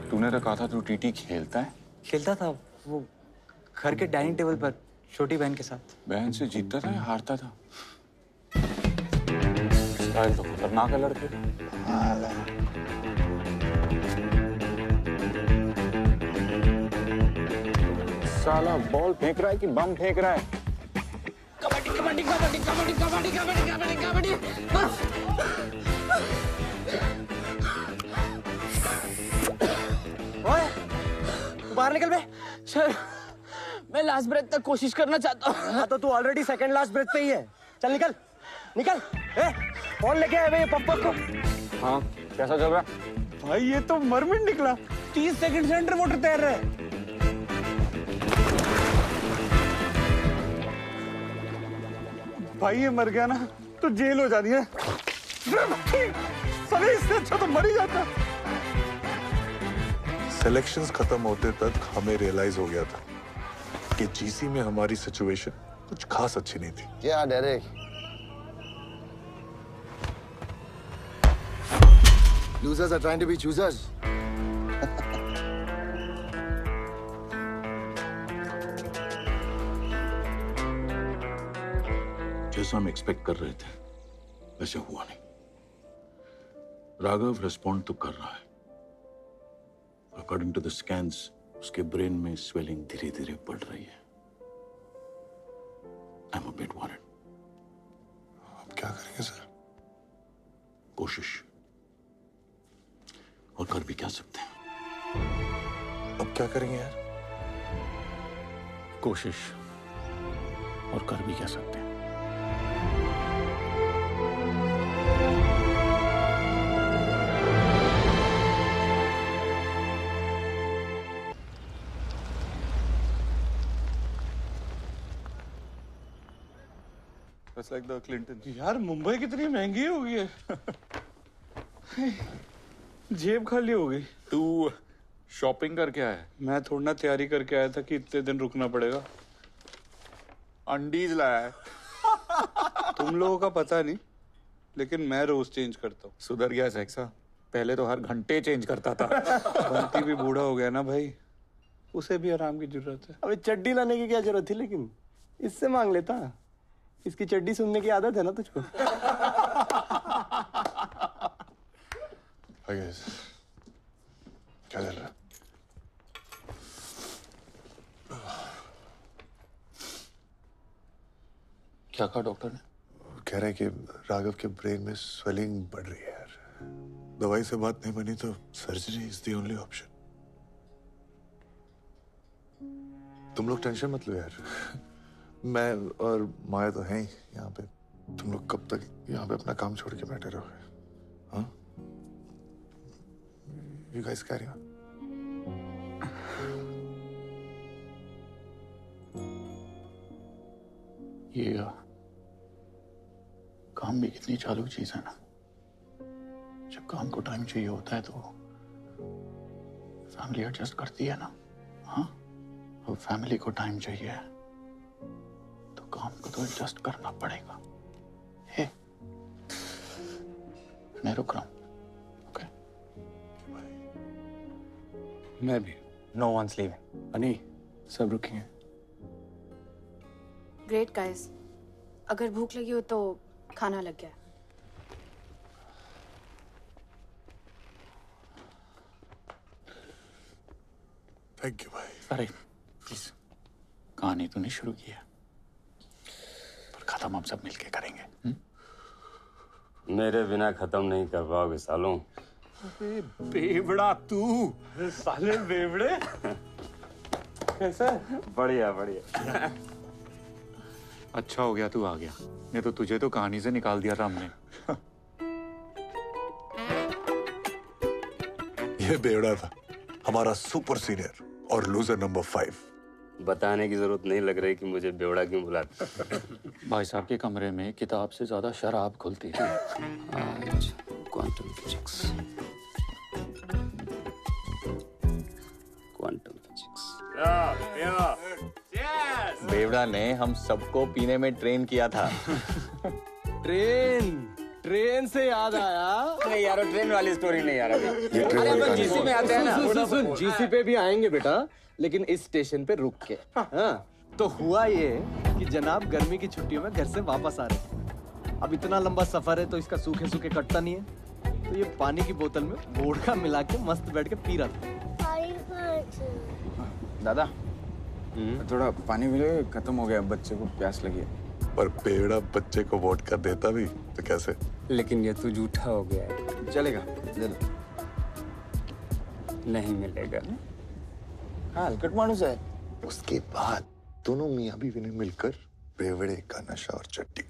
तूने तो कहा था तू टीटी खेलता है। खेलता था वो घर के डाइनिंग टेबल पर छोटी बहन के साथ। बहन से जीतता था या हारता था? स्टाइल तो खतरनाक है लड़के का। साला बॉल फेंक रहा है कि बम फेंक रहा है? कबड्डी कबड्डी कबड्डी कबड्डी कबड्डी कबड्डी कबड्डी कबड्डी बस। ओए तू बाहर निकल बे। सर मैं लास्ट ब्रेथ तक कोशिश करना चाहता हूँ। हाँ तो तू ऑलरेडी सेकंड लास्ट ब्रेथ पे ही है। चल निकल निकल। ए कौन लेके आया ये पप्पा को? हाँ कैसा चल रहा? भाई ये तो मरमिट निकला। 30 सेकंड से अंडर वाटर तैर रहा है। भाई ये मर गया ना तो जेल हो जानी है। साले इससे अच्छा तो मर ही जाता। सिलेक्शंस खत्म होते तक हमें रियलाइज हो गया था कि जीसी में हमारी सिचुएशन कुछ खास अच्छी नहीं थी। क्या Derek? Losers are trying to be choosers. जैसा हम एक्सपेक्ट कर रहे थे वैसे हुआ नहीं। राघव रिस्पॉन्ड तो कर रहा है। अकॉर्डिंग टू द स्कैन्स उसके ब्रेन में स्वेलिंग धीरे धीरे बढ़ रही है। I am a bit worried. अब क्या करेंगे सर? कोशिश, और कर भी क्या सकते हैं। अब क्या करेंगे यार? कोशिश और कर भी क्या सकते हैं। That's like the Clintons. यार मुंबई कितनी महंगी हो गई है। जेब खाली हो गई। तू शॉपिंग करके आया? मैं थोड़ा ना तैयारी करके आया था कि इतने दिन रुकना पड़ेगा। अंडीज लाया है। तुम लोगों का पता नहीं, लेकिन मैं रोज चेंज करता हूँ। सुधर गया सेक्सा, पहले तो हर घंटे चेंज करता था। बंटी भी बूढ़ा हो गया ना भाई, उसे भी आराम की जरूरत है। अबे चड्डी लाने की क्या जरूरत थी, लेकिन इससे मांग लेता। इसकी चड्डी सुनने की आदत है ना तुझको। क्या चल रहा है? क्या कहा डॉक्टर ने? कह रहे हैं कि राघव के ब्रेन में स्वेलिंग बढ़ रही है यार। दवाई से बात नहीं बनी तो surgery is the only option. तुम लोग टेंशन मत लो यार। मैं और माया तो हैं ही यहाँ पे। तुम लोग कब तक यहाँ पे अपना काम छोड़ के बैठे रहोगे? हाँ? You guys carry on. ये काम भी कितनी चालू चीज है ना। जब काम को टाइम चाहिए होता है तो फैमिली एडजस्ट करती है ना। हाँ, अब फैमिली को टाइम चाहिए तो काम को तो एडजस्ट करना पड़ेगा। हे, मैं रुक रहा हूं। मैं भी। No one's leaving. अनी सब रुकेंगे। ग्रेट गाइस, अगर भूख लगी हो तो खाना लग गया। थैंक यू भाई। अरे प्लीज, कहानी तो नहीं शुरू की है, पर खत्म हम सब मिलके करेंगे। मेरे बिना खत्म नहीं कर पाओगे सालों। बेवड़ा तू। साले बेवड़े। कैसा? बढ़िया बढ़िया। अच्छा हो गया तू आ गया, नहीं तो तुझे तो कहानी से निकाल दिया था हमने। ये बेवड़ा था, हमारा सुपर सीनियर और लूजर नंबर 5। बताने की जरूरत नहीं लग रही कि मुझे बेवड़ा क्यों बुलाते। भाई साहब के कमरे में किताब से ज्यादा शराब खुलती थी। Quantum physics, quantum physics. बेवड़ा ने हम सबको पीने में ट्रेन किया था। ट्रेन से याद आया। नहीं यार, ट्रेन वाली स्टोरी नहीं यार। अरे अपन जीसी में आते हैं ना। सुन, जीसी पे भी आएंगे बेटा, लेकिन इस स्टेशन पे रुक के। हाँ, तो हुआ ये कि जनाब गर्मी की छुट्टियों में घर से वापस आ रहे हैं। अब इतना लंबा सफर है तो इसका सूखे सूखे कटता नहीं है, तो ये पानी की बोतल में वोडका मिला के मस्त बैठ के पी रहा था। दादा थोड़ा पानी मिले, खत्म हो गया, बच्चे को प्यास लगी है। पर बेवड़ा बच्चे को वोट कर देता भी तो कैसे? लेकिन ये तो झूठा हो गया है। चलेगा, ले लो। नहीं मिलेगा। हाँ, हलकट मानुस है। उसके बाद दोनों मियाँ बीवी ने मिलकर बेवड़े का नशा और चट्टी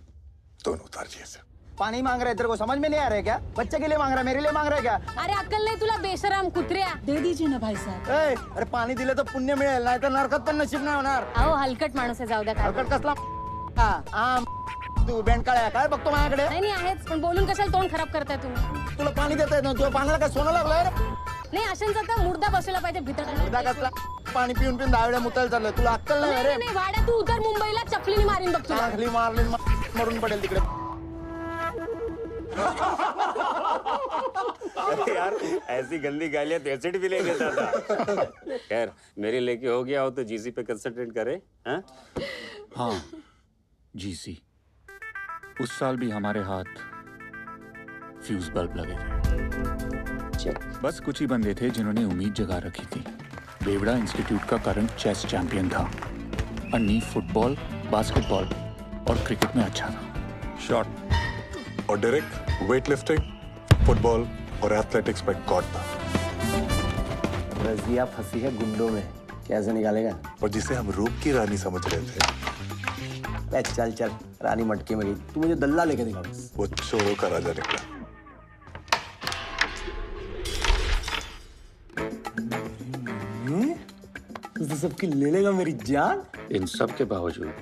दोनों उतार दिए से। पानी मांग रहे, तेरे को समझ में नहीं आ रहा है क्या? बच्चे के लिए मांग रहा है, मेरे लिए मांग रहा है क्या? अरे अक्कल नहीं तुला बेशरम कुत्र्या. दे दीजिए ना भाई साहब. अरे पाणी दिले तर पुण्य मिळेल, नाही तर नरकात पण नशीब नाही होणार. अहो हलकट माणूस आहे, जाऊ द्या. हलकट कसला? तू बेंडकाळ्या काय बघतो माझ्याकडे? नाही नाही आहेच, पण बोलून कशाला तोंड खराब करताय तुम्ही? तुला पाणी देता येत ना, तुला पाण्याला काय सोनं लागलंय रे? नाही अशांचा तर मुर्दा बसवला पाहिजे भीतर. मुर्दा कसला? पाणी पिऊन पिऊन दहा वेळा मुतायला चाललंय. तुला अक्कल नाही रे? नाही वाड्या तू उतर मुंबईला, चपलीने मारीन बघ तुला. चपली मारली मरून पडेल तिकडे. अरे यार ऐसी गंदी गालियां तो एसिड भी ले लेता था. खैर मेरे लेके हो गया हो तो जीसी पे कंसंट्रेट करे. हाँ जीसी. उस साल भी हमारे हाथ फ्यूज बल्ब लगे थे. बस कुछ ही बंदे थे जिन्होंने उम्मीद जगा रखी थी. बेवड़ा इंस्टीट्यूट का करंट चेस चैंपियन था. अन्नी फुटबॉल, बास्केटबॉल और क्रिकेट में अच्छा था. शॉट और डायरेक्ट वेटलिफ्टिंग, फुटबॉल और एथलेटिक्स में गॉड था. रजिया फंसी है गुंडों में, कैसे निकालेगा? और जिसे हम रूप की रानी समझ रहे थे, चल चल रानी मटके में गई. तू मुझे दल्ला लेके दिखा बस. वो चोरों का राजा निकला. तू सबकी ले लेगा मेरी जान. इन सब के बावजूद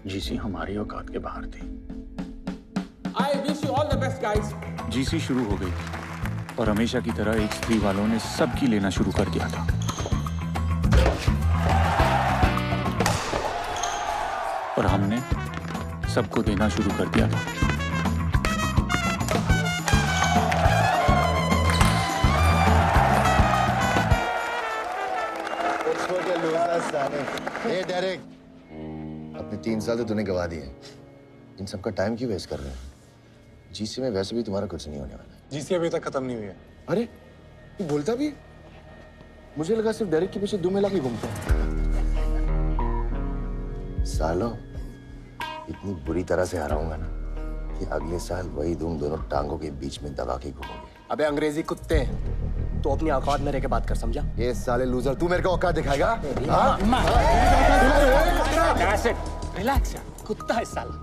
जीसी हमारी औकात के बाहर थी. I wish you all the best, guys. GC शुरू हो गई और हमेशा की तरह H3 वालों ने सबकी लेना शुरू कर दिया था. और हमने सबको देना शुरू कर दिया था. डायरेक्ट अपने 3 साल तो तूने गवा दिए. इन सबका टाइम क्यों वेस्ट कर रहे हैं? जीसी में वैसे भी तुम्हारा कुछ नहीं होने वाला. जीसी अभी तक खत्म नहीं हुई है. अरे तू बोलता भी? मुझे लगा सिर्फ डायरेक्ट के पीछे 2 महिला ही घूमता है. सालों इतनी बुरी तरह से हराऊंगा ना कि अगले साल वही तुम दोनों टांगों के बीच में दबा के घूमोगे. अबे अंग्रेजी कुत्ते, तो अपनी औकात में रह के बात कर, समझा? ये साले लूजर, तू मेरे को औकात दिखाएगा? रिलैक्स यार, कुत्ता है साला.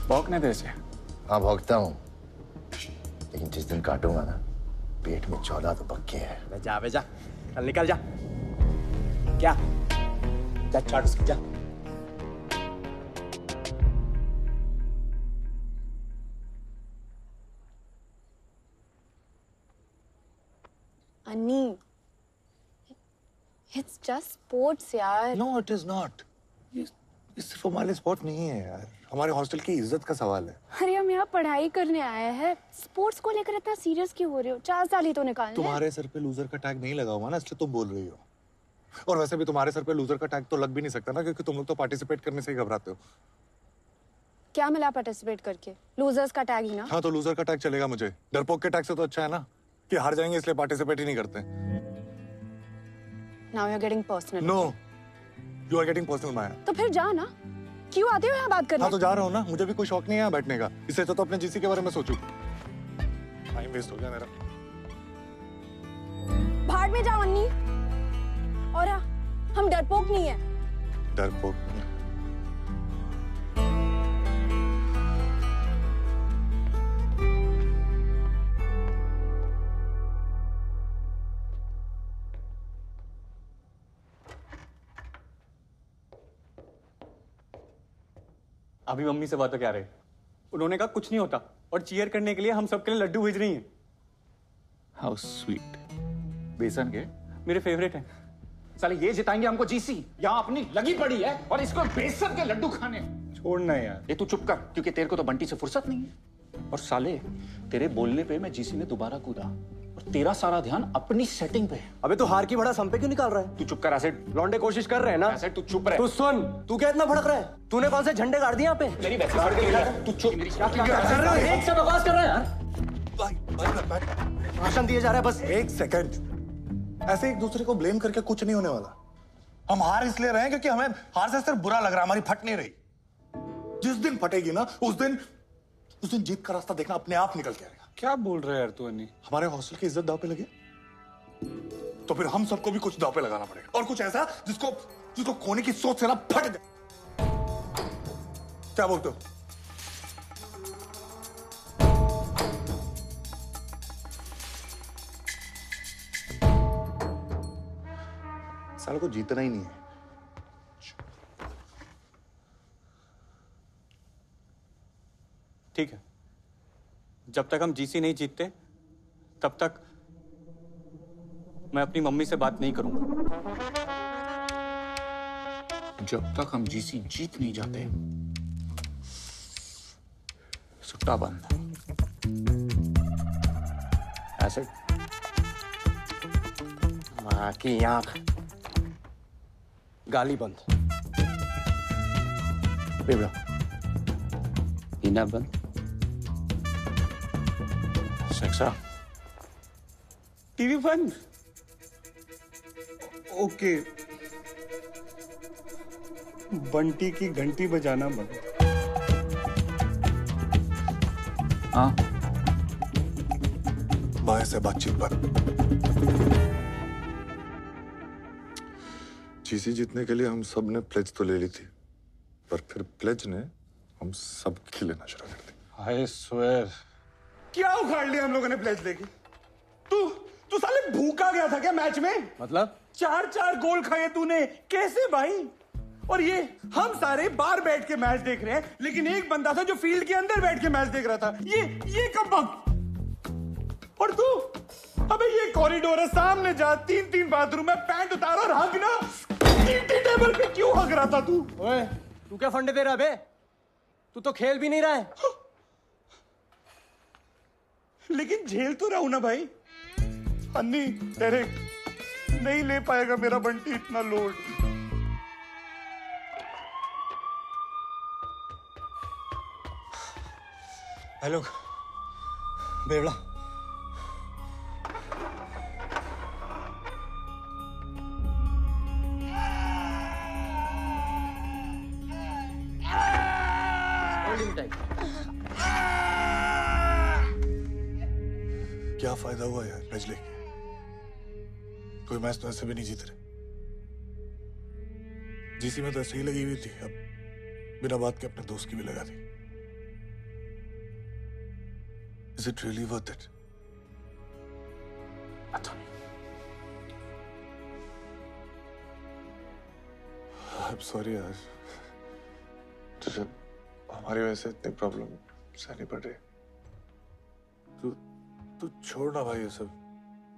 भौंकने दे इसे. हाँ भौंकता हूँ, लेकिन जिस दिन काटूंगा ना पेट में 14 तो पक्के हैं. जा बे जा, चल निकल जा. क्या? जा चाट उसकी जा. अन्नी, it's just sports यार. No, it is not. ये सिर्फ हमारे स्पोर्ट नहीं है यार, हमारे हॉस्टल की इज्जत का सवाल है. अरे हम यहाँ पढ़ाई करने आए हैं, स्पोर्ट्स को लेकर इतना सीरियस क्यों हो रहे हो? 4 साल ही तो निकालने. तुम्हारे सर पे लूजर का टैग नहीं लगा हुआ ना, इसलिए तुम बोल रही हो. और वैसे भी तुम्हारे सर पे लूजर का टैग तो लग भी नहीं सकता ना, क्योंकि तुम लोग तो पार्टिसिपेट करने से ही घबराते हो. क्या मिला पार्टिसिपेट करके? लूजर्स का टैग ही ना. हाँ तो लूजर का टैग चलेगा मुझे. डरपोक के टैग से तो अच्छा है ना कि हार जाएंगे इसलिए पार्टिसिपेट ही नहीं करते. Now you're getting personal. No, you are getting personal, माया. तो फिर जा ना. क्यों आते हो यहाँ बात करने? हाँ तो जा रहा हूँ ना, मुझे भी कोई शौक नहीं है यहाँ बैठने का. इससे तो अपने जीसी के बारे में सोचूं. टाइम वेस्ट हो गया मेरा. भाड़ में जाओ अन्नी. और हम डरपोक नहीं है. डरपोक? अभी मम्मी से बातें क्या रहे? उन्होंने कहा कुछ नहीं होता और चीयर करने के लिए हम सबके लिए लड्डू भेज रही हैं। How sweet. बेसन के मेरे फेवरेट हैं। साले ये जिताएंगे हमको जीसी, यहाँ अपनी लगी पड़ी है और इसको बेसन के लड्डू खाने। छोड़ना यार। ये तू चुप कर, क्योंकि तेरे को तो बंटी से फुर्सत नहीं है। और साले तेरे बोलने पे मैं जीसी में दोबारा कूदा और तेरा सारा ध्यान अपनी सेटिंग पे है। अबे तू हार की बड़ा सम पे क्यों निकाल रहा है? तू चुप कर एसिड। लौंडे कोशिश कर रहे हैं ना? एसिड तू चुप रह। तू सुन, तू क्या इतना भड़क रहा है? तूने कौन से झंडे गाड़ दिए यहाँ पे? मेरी वैसे फड़ के मिला। तू चुप। क्या कर रहा है? एक से बकवास कर रहा है यार। भाषण दिए जा रहा है बस। एक सेकंड। ऐसे एक दूसरे को ब्लेम करके कुछ नहीं होने वाला। हम हार इसलिए रहे हैं क्योंकि हमें हार से सिर्फ बुरा लग रहा है, हमारी फट नहीं रही। जिस दिन फटेगी ना उस दिन जीत का रास्ता देखना अपने आप निकल के आएगा। क्या बोल रहे हैं यार तू अन्नी? हमारे हॉस्टल की इज्जत दांव पे लगे तो फिर हम सबको भी कुछ दांव पे लगाना पड़ेगा, और कुछ ऐसा जिसको खोने की सोच से ना फट जाए। क्या बोलते हो? सालों को जीतना ही नहीं है। ठीक है, जब तक हम जीसी नहीं जीतते तब तक मैं अपनी मम्मी से बात नहीं करूंगा। जब तक हम जीसी जीत नहीं जाते सुट्टा बंद। एसिड माँ की आंख, गाली बंद, बेवड़ा पीना बंद, सेक्सा टीवी बंद। ओके, बंटी की घंटी बजाना बंद। हाँ, माँ से बातचीत बंद। जीसी जीतने के लिए हम सब ने प्लेज तो ले ली थी, पर फिर प्लेज ने हम सब की लेना शुरू कर दी। I swear. क्या उखाड़ लिया हम लोगों ने प्लेज लेके? तू साले भूखा गया था क्या मैच में? मतलब 4-4 गोल खाए तूने, कैसे भाई? और ये हम सारे बाहर बैठ के मैच देख रहे हैं, लेकिन एक बंदा था जो फील्ड के अंदर बैठ के मैच देख रहा था। ये कब वक्त? और तू? अबे ये कॉरिडोर है, सामने जा, 3-3 बाथरूम है, पैंट उतार और हगना। टी टेबल पे क्यों हग रहा था तू? ओए, तू क्या फंडे दे रहा है बे? तू तो खेल भी नहीं रहा है। लेकिन झेल तो रहा हूं ना भाई। अन्नी, तेरे नहीं ले पाएगा मेरा बंटी इतना लोड। हेलो बेवड़ा, क्या फायदा हुआ यार मैच लेके? कोई मैच तो ऐसे भी नहीं जीत रहे। जीसी में तो ऐसे ही लगी हुई थी, अब बिना बात के अपने दोस्त की भी लगा दी। Is it really worth it? पता नहीं। I'm sorry यार, तुझे हमारी वजह से इतनी प्रॉब्लम सहनी पड़ रही। तू छोड़ ना भाई ये सब,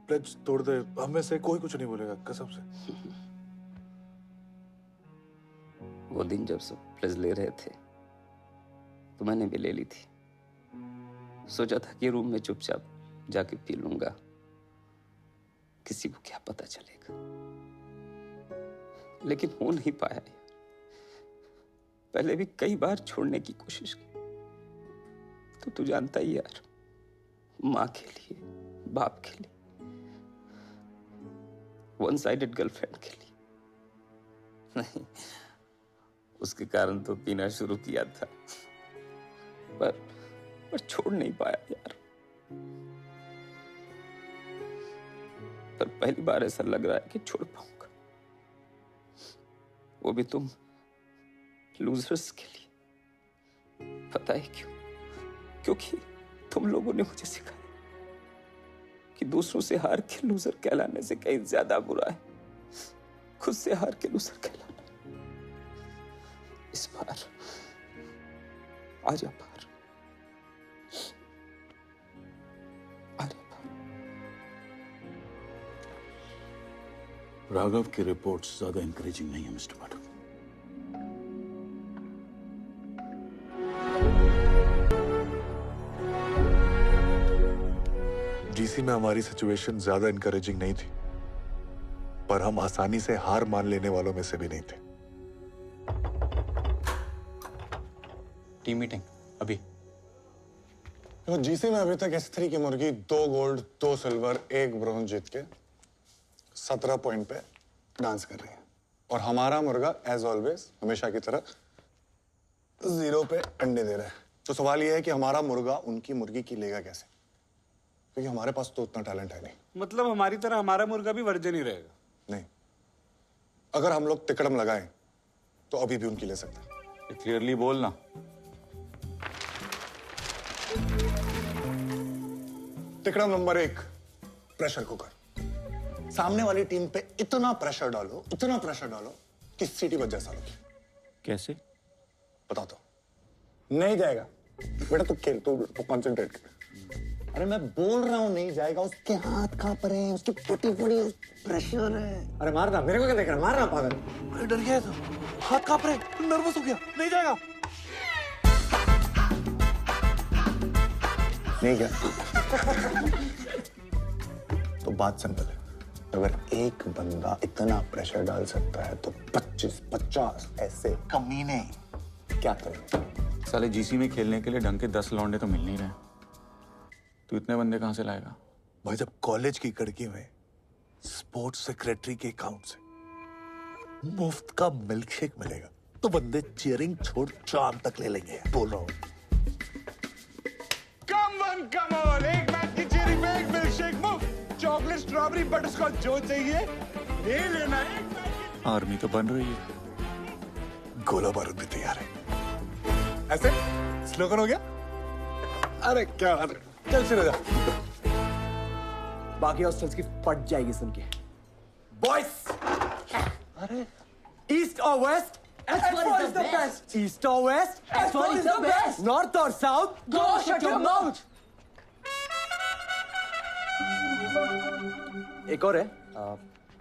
प्लेज तोड़ दे, हमें से कोई कुछ नहीं बोलेगा कसम से। वो दिन जब सब प्लेज ले रहे थे तो मैंने भी ले ली थी। सोचा था कि रूम में चुपचाप जाके पी लूंगा, किसी को क्या पता चलेगा, लेकिन हो नहीं पाया यार। पहले भी कई बार छोड़ने की कोशिश की, तो तू जानता ही यार, माँ के लिए, बाप के लिए, वन साइडेड गर्लफ्रेंड के लिए नहीं, उसके कारण तो पीना शुरू किया था, पर छोड़ नहीं पाया यार। पर पहली बार ऐसा लग रहा है कि छोड़ पाऊंगा, वो भी तुम लूजर्स के लिए। पता है क्यों? क्योंकि तुम लोगों ने मुझे सिखाया कि दूसरों से हार के लूजर कहलाने से कहीं ज्यादा बुरा है खुद से हार के लूजर कहलाना। आजा बाहर, आजा बाहर। राघव की रिपोर्ट्स ज्यादा इंकरेजिंग नहीं है मिस्टर पाठक। जीसी में हमारी सिचुएशन ज्यादा इनकरेजिंग नहीं थी, पर हम आसानी से हार मान लेने वालों में से भी नहीं थे। टीम मीटिंग अभी। तो जीसी में अभी तक S3 की मुर्गी 2 गोल्ड 2 सिल्वर 1 ब्रॉन्ज जीत के 17 पॉइंट पे डांस कर रही है, और हमारा मुर्गा एज ऑलवेज हमेशा की तरह 0 पे अंडे दे रहा है। तो सवाल यह है कि हमारा मुर्गा उनकी मुर्गी की लेगा कैसे, क्योंकि हमारे पास तो उतना टैलेंट है नहीं। मतलब हमारी तरह हमारा मुर्गा भी वर्जन ही रहेगा? नहीं, अगर हम लोग तिकड़म लगाएं तो अभी भी उनकी ले सकते हैं। क्लियरली बोलना। तिकड़म नंबर 1, प्रेशर कुकर। सामने वाली टीम पे इतना प्रेशर डालो कि सीटी बज जाए सालों की। कैसे? बता दो। नहीं जाएगा बेटा, तू खेल, तू कंसंट्रेट कर। अरे मैं बोल रहा हूँ नहीं जाएगा, उसके हाथ कांप रहे हैं, उसकी फटी पड़ी प्रेशर है। अरे मारना, मेरे को क्या देख रहा है? मारना पागल। डर गया तो हाथ कांप रहे, नर्वस हो गया, नहीं जाएगा। नहीं गया। तो बात सिंपल है, अगर एक बंदा इतना प्रेशर डाल सकता है तो 25-50 ऐसे कमीने क्या करें? साले जीसी में खेलने के लिए ढंग के 10 लौंडे तो मिल नहीं रहे। तू इतने बंदे कहां से लाएगा? भाई जब कॉलेज की कड़की में स्पोर्ट्स सेक्रेटरी के अकाउंट से मुफ्त का मिल्क शेक मिलेगा तो बंदे चीयरिंग छोड़ शाम तक ले लेंगे, बोल रहा हूँ। कम ऑन, एक मैच की चीयरिंग में 1 मिल्क शेक मुफ्त, चॉकलेट स्ट्रॉबेरी बटरस्कॉच जो चाहिए ले लेना है। आर्मी तो बन रही है, गोला बारूद भी तैयार है। ऐसे स्लोगन हो गया। अरे क्या बात है, चल शुरू जा। बाकी हॉस्टल्स की फट जाएगी सुन के। बॉयज, अरे ईस्ट और waste, S4 is the best. East or west, S4 is the best. North or south, Go shut your mouth. एक और है,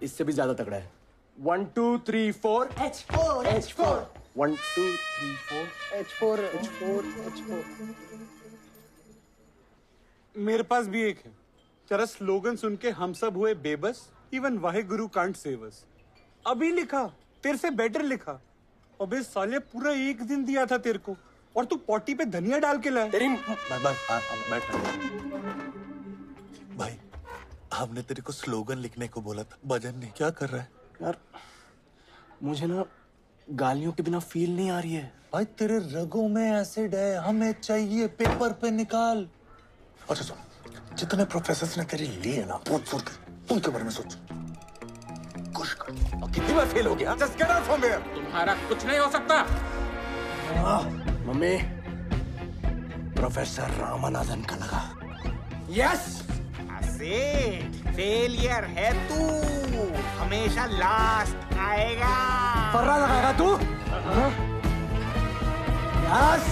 इससे भी ज्यादा तगड़ा है। 1 2 3 4 H4. 1 2 3 4 H4. मेरे पास भी एक है। जरा स्लोगन सुन के हम सब हुए बेबस, even Wahe Guru can't save us. अभी लिखा, तेरे से बेटर लिखा। अबे साले पूरा 1 दिन दिया था तेरे को, और तू पॉटी पे धनिया डाल के लाया। भाई हमने तेरे को स्लोगन लिखने को बोला था, भजन नहीं। क्या कर रहा है यार? मुझे ना गालियों के बिना फील नहीं आ रही है। भाई तेरे रगों में एसिड है, हमें चाहिए पेपर पे निकाल। अच्छा सुन, जितने प्रोफेसर्स ने तेरी लिए ना, उनके बारे में सोच। खुश कर। और कितनी बार फेल हो गया? Just get out from here. तुम्हारा कुछ नहीं हो सकता। मम्मी, प्रोफेसर रामानाथन का लगा। यस, फेलियर है तू, हमेशा लास्ट आएगा। फर्रा लगाएगा तू? यस।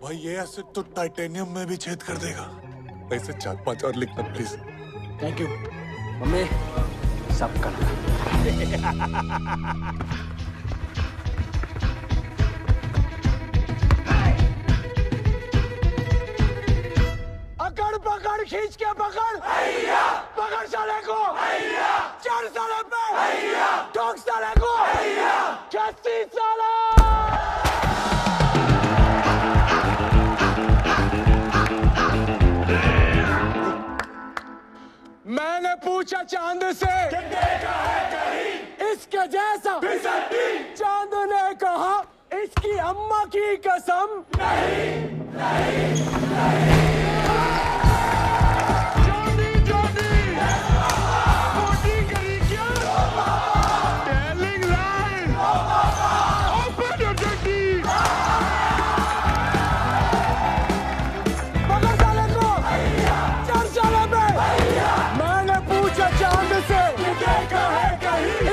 भाई ये एसिड तो टाइटेनियम में भी छेद कर देगा। ऐसे 4-5 और लिखना प्लीज। थैंक यू मम्मी, सब करना। अकड़ पकड़ खींच के पकड़, पकड़ साले को, चढ़ साले पे, ठोक साले को, कैसी साला। मैंने पूछा चांद से देखा है कहीं इसके जैसा, चांद ने कहा इसकी अम्मा की कसम नहीं, नहीं, नहीं।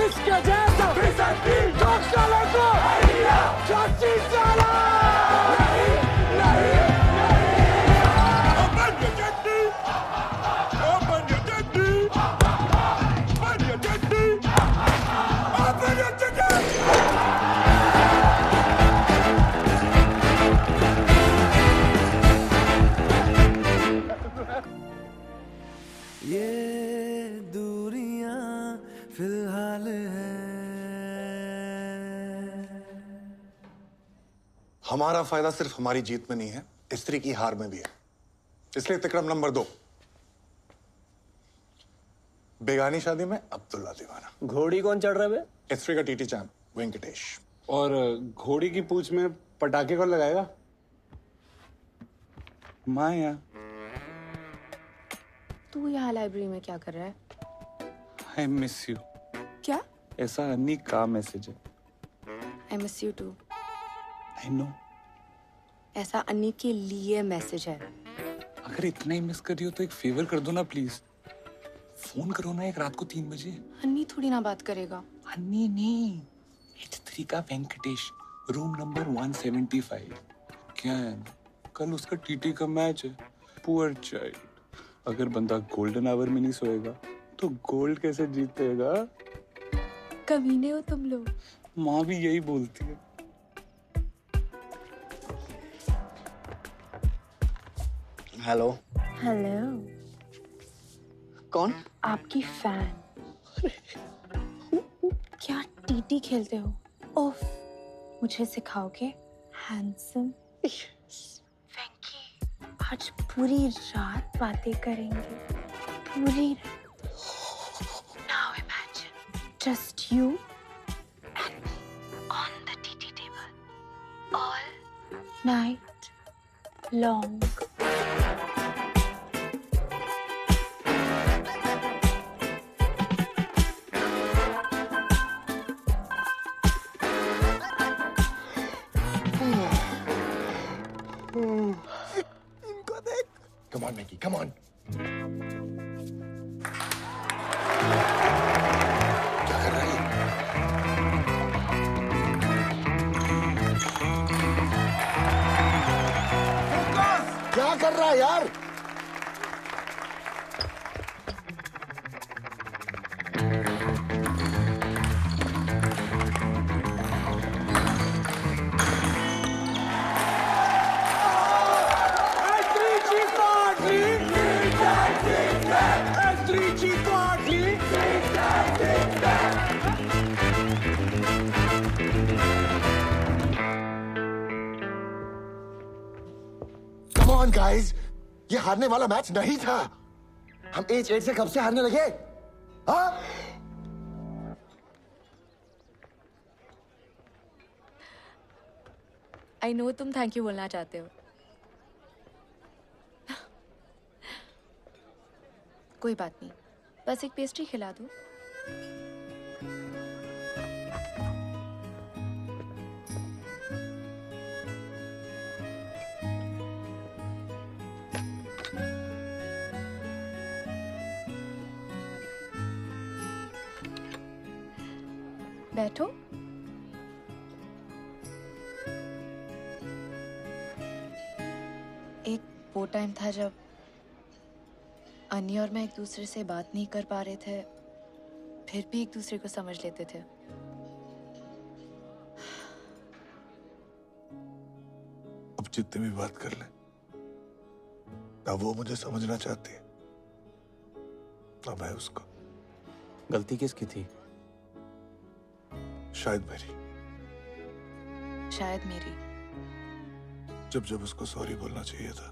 इसके जैसा हमारा फायदा सिर्फ हमारी जीत में नहीं है, स्त्री की हार में भी है। इसलिए तिक्रम नंबर 2, बेगानी शादी में अब्दुल्ला दीवाना। घोड़ी कौन चढ़ रहा है बे? स्त्री का टीटी चैंप वेंकटेश। और घोड़ी की पूंछ में पटाखे कौन लगाएगा? माया। तू यहाँ लाइब्रेरी में क्या कर रहा है? I miss you. क्या? ऐसा अन्नी का मैसेज है। I miss you too. I know. ऐसा अन्नी के लिए मैसेज है। अगर इतना ही मिस कर रही हो तो एक फेवर कर दो ना प्लीज। फोन करो ना एक रात को 3 बजे। अन्नी थोड़ी ना बात करेगा। अन्नी नहीं, H3 का वेंकटेश, रूम नंबर 175। क्या है, कल उसका टीटी का मैच है। Poor child. अगर बंदा गोल्डन आवर में नहीं सोएगा तो गोल्ड कैसे जीतेगा? कमीने हो तुम लोग। माँ भी यही बोलती है। हेलो। हेलो। कौन? आपकी फैन। क्या टीटी खेलते हो? ओफ, मुझे सिखाओगे? हैंडसम। वेंकी, आज पूरी रात बातें करेंगे। पूरी रात। Now imagine, just you and me on the TT table all night long. Come on, Mickey, come on. क्या कर रहा है? क्या कर रहा है यार? Come on, guys. ये हारने वाला मैच नहीं था। हम 8-8 से कब से हारने लगे? हाँ? आई नो तुम थैंक यू बोलना चाहते हो। कोई बात नहीं, बस एक पेस्ट्री खिला दो। बैठो। एक वो टाइम था जब अन्नी और मैं एक दूसरे से बात नहीं कर पा रहे थे, फिर भी एक दूसरे को समझ लेते थे। अब जितने भी बात कर ले, ना वो मुझे समझना चाहती है ना मैं उसको। गलती किसकी थी? शायद मेरी। शायद मेरी। जब जब उसको सॉरी बोलना चाहिए था,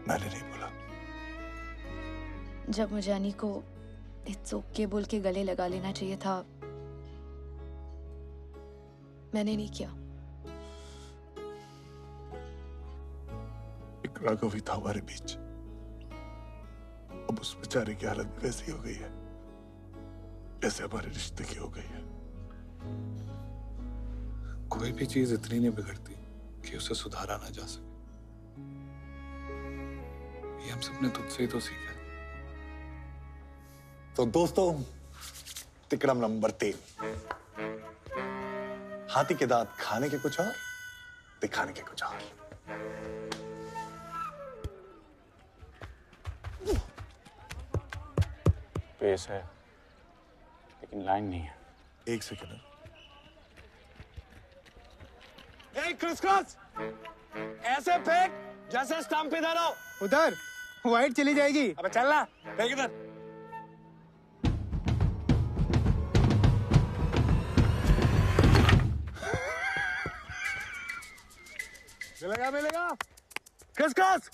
मैंने नहीं बोला। जब मुझे अन्नी को इट्स ओके बोल के गले लगा लेना चाहिए था, मैंने नहीं किया। एक राघव ही था हमारे बीच। अब उस बेचारे की हालत भी वैसी हो गई है जैसे हमारे रिश्ते की हो गई है। कोई भी चीज इतनी नहीं बिगड़ती कि उसे सुधारा ना जा सके। ये हम सबने तुझसे ही तो सीखा है। तो दोस्तों, तिक्रम नंबर 3। हाथी के दांत खाने के कुछ और, दिखाने के कुछ और। पेस है लेकिन लाइन नहीं है। एक सेकंड। क्रिस ऐसे फेंक जैसे स्टंप इधर हो। उधर वाइट चली जाएगी। अबे चल ना, फेंक इधर। मिलेगा मिलेगा क्रिस क्रॉस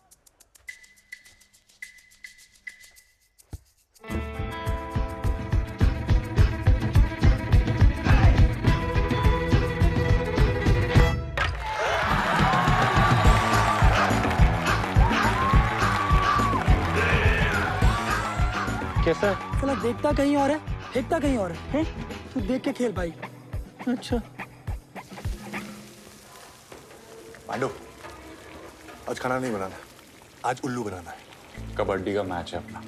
कैसा है? साला देखता कहीं और है, फेंकता कहीं और है? तू देख के खेल भाई। अच्छा। पांडु, आज खाना नहीं बनाना, आज उल्लू बनाना है। कबड्डी का मैच है अपना,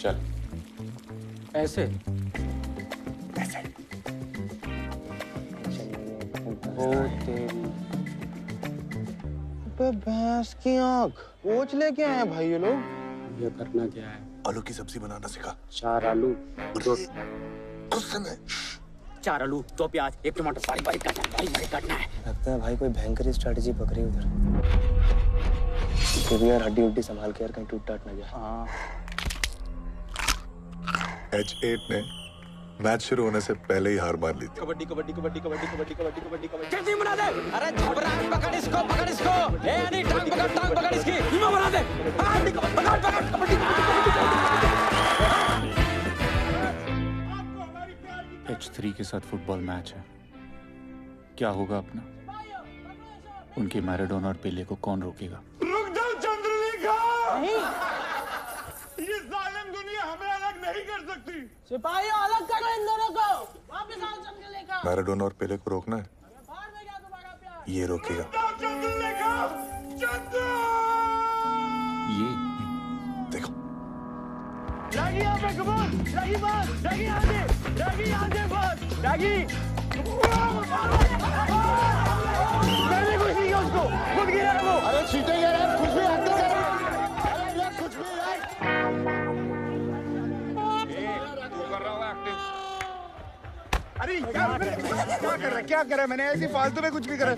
चल। ऐसे ऐसे ओ तेरी भैंस की आंख कोच लेके आए हैं भाई ये लोग। ये करना क्या है? आलू की सब्जी बनाना सिखा। 4 आलू, 2 गुस्से में 4 आलू, 2 प्याज, 1 टमाटर, बारीक काटना है। लगता है भाई कोई भयंकर स्ट्रेटजी पकड़ी उधर। तो भी यार हड्डी उड्डी संभाल के यार कहीं टूट टाट ना जाए। हाँ। H8 ने मैच शुरू होने से पहले ही हार मान ली थी। कबड्डी कबड्डी कबड्डी कबड्डी कबड्डी कबड्डी कबड्डी कबड्डी चटनी बना दे। अरे झबरा पकड़ इसको ए यानी टांग पकड़ इसकी हीमा बना दे। पकड़ कबड्डी H3 के साथ फुटबॉल मैच है, क्या होगा अपना? उनके मैराडोना और पेले को कौन रोकेगा? रुक जाओ चंद्रलेखा। ये जालिम दुनिया हमें अलग नहीं कर सकती। सिपाहियों अलग करो इन दोनों को। वापस आओ चंद्रलेखा। मैराडोना और पेले को रोकना है, ये रोकेगा। ये देखो रागी यहाँ पे कमान, रागी बात, रागी आगे बात, रागी मैंने कुछ नहीं किया उसको, खुद गिरा है वो। अरे छीटे यार, कुछ भी हद नहीं कर रहे। अरे यार कुछ भी यार। तू कर रहा होगा एक्टिंग। अरे क्या कर रहा है? मैंने ऐसी फालतू में कुछ भी करा।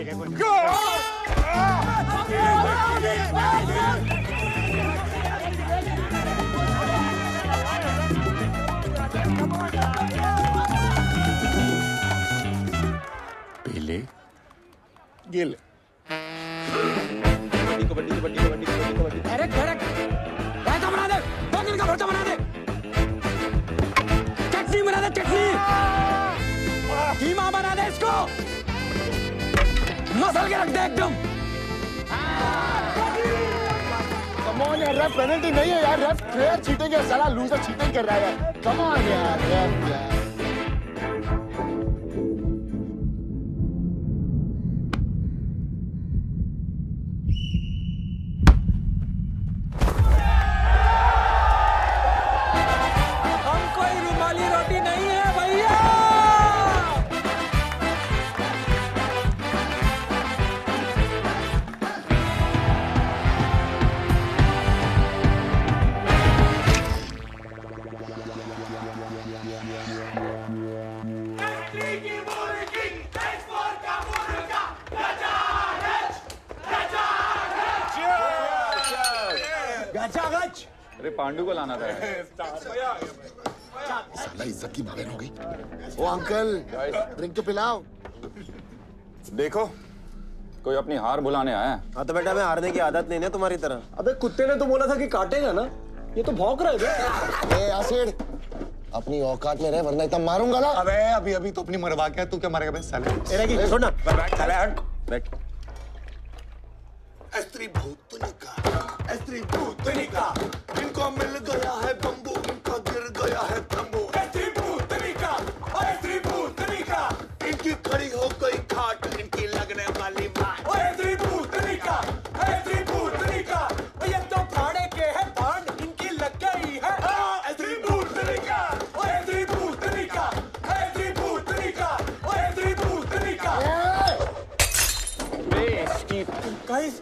पेले गिल अरे रायता बना दे, बैंगन का भरता बना दे, चटनी बना दे, कीमा बना दे, इसको मसल के रख दे एकदम। कम ऑन यार, रेफ पेनल्टी नहीं है यार, रेफ प्लेयर चीटिंग है, साला लूजर चीटिंग कर रहा है। कम ऑन यार, रेफ यार। अरे पांडु को लाना था। साला इज्जत की मांगन हो गई। ओ अंकल, ड्रिंक तो पिलाओ। देखो कोई अपनी हार बुलाने आया है। हाँ तो बेटा मैं हारने की आदत नहीं है तुम्हारी तरह। अबे कुत्ते ने तो बोला था कि काटेगा ना, ये तो भौंक रहा है। ए आसिड, अपनी औकात में रह वरना इतना मारूंगा ना। अबे अभी तो अपनी मरवा के तू क्या मारेगा बे साले? छोड़ना। बैठ। स्त्री भूतनिका, इनको मिल गया है बम्बू, इनका गिर गया है तंबू। स्त्री भूतनिका, इनकी खड़ी हो गई खाट, इनकी लगने वाली मार। स्त्री भूतनिका, ये तो भाड़े के है भांड, इनकी लग गई है। स्त्री भूतनिका, गाइस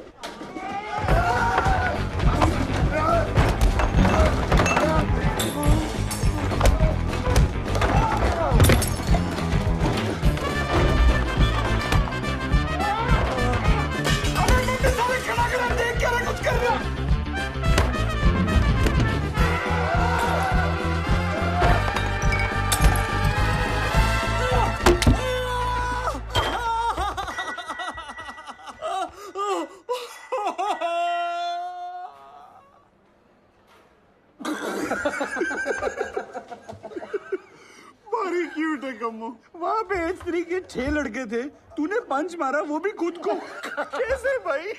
बेटा कम्मो, वहाँ पे H3 के 6 लड़के थे, तूने पंच मारा वो भी खुद को। कैसे भाई?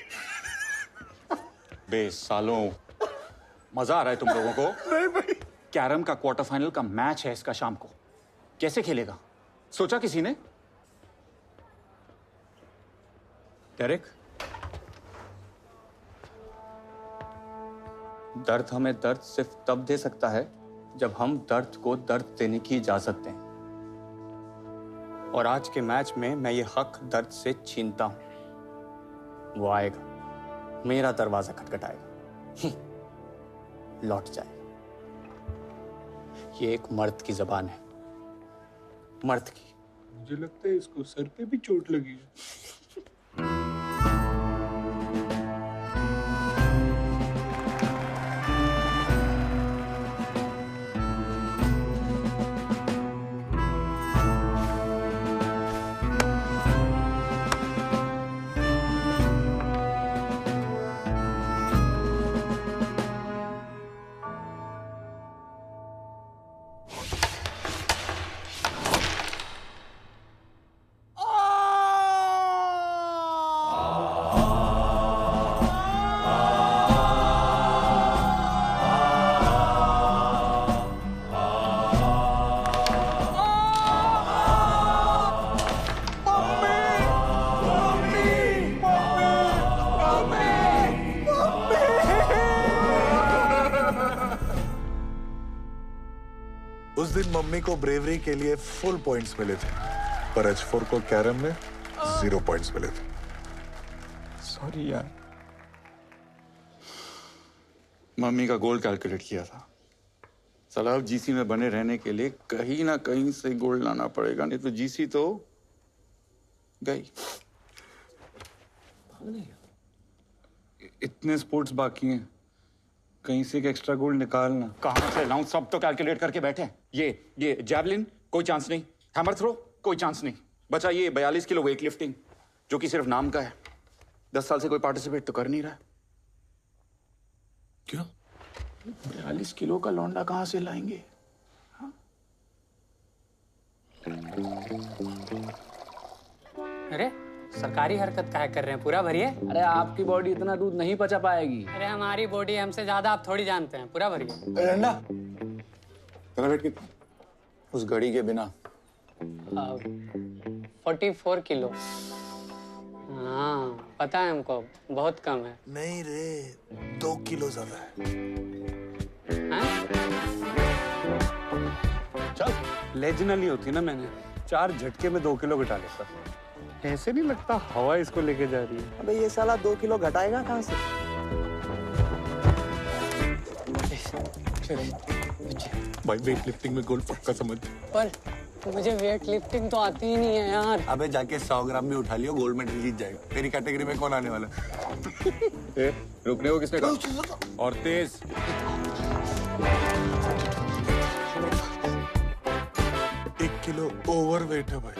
बे सालों, मजा आ रहा है तुम लोगों को? नहीं भाई। कैरम का क्वार्टर फाइनल का मैच है इसका शाम को, कैसे खेलेगा? सोचा किसी ने? डेरेक, दर्द हमें दर्द सिर्फ तब दे सकता है जब हम दर्द को दर्द देने की इजाजत दें। और आज के मैच में मैं ये हक दर्द से छीनता हूं। वो आएगा, मेरा दरवाजा खटखटाएगा, लौट जाएगा। ये एक मर्द की जबान है, मर्द की। मुझे लगता है इसको सर पे भी चोट लगी है। उस दिन मम्मी को ब्रेवरी के लिए फुल पॉइंट्स मिले थे, पर H4 को कैरम में 0 पॉइंट्स मिले थे। सॉरी यार, मम्मी का गोल कैलकुलेट किया था। साला अब जीसी में बने रहने के लिए कहीं ना कहीं से गोल्ड लाना पड़ेगा, नहीं तो जीसी तो गई। इतने स्पोर्ट्स बाकी हैं, कहीं से एक एक्स्ट्रा गोल्ड निकालना। कहां से लाऊं? सब तो कैलकुलेट करके बैठे। ये जैवलिन कोई चांस नहीं, हैमर थ्रो कोई चांस नहीं, बचा ये 42 किलो वेट लिफ्टिंग जो कि सिर्फ नाम का है। 10 साल से कोई पार्टिसिपेट तो कर नहीं रहा। क्यों? 42 किलो का लौंडा कहां से लाएंगे? अरे सरकारी हरकत काहे कर रहे हैं, पूरा भरिए। अरे आपकी बॉडी इतना दूध नहीं पचा पाएगी। अरे हमारी बॉडी हमसे ज्यादा आप थोड़ी जानते हैं, पूरा भरिए। डंडा तेरा वेट कितना? उस घड़ी के बिना 44 किलो। हाँ पता है हमको, बहुत कम है। नहीं रे, 2 किलो ज्यादा है। चल लेजनली होती ना, मैंने 4 झटके में 2 किलो घटा लेता। ऐसे नहीं लगता हवा इसको लेके जा रही है। अबे ये साला 2 किलो घटाएगा कहाँ से? भाई वेट लिफ्टिंग में गोल्ड पक्का समझ। पर मुझे वेट लिफ्टिंग तो आती ही नहीं है यार। अबे जाके 100 ग्राम भी उठा लियो, गोल्ड मेडल जीत जाएगा। तेरी कैटेगरी में कौन आने वाला है? रुकने को किसने कहा? और तेज। एक किलो ओवर वेट है भाई।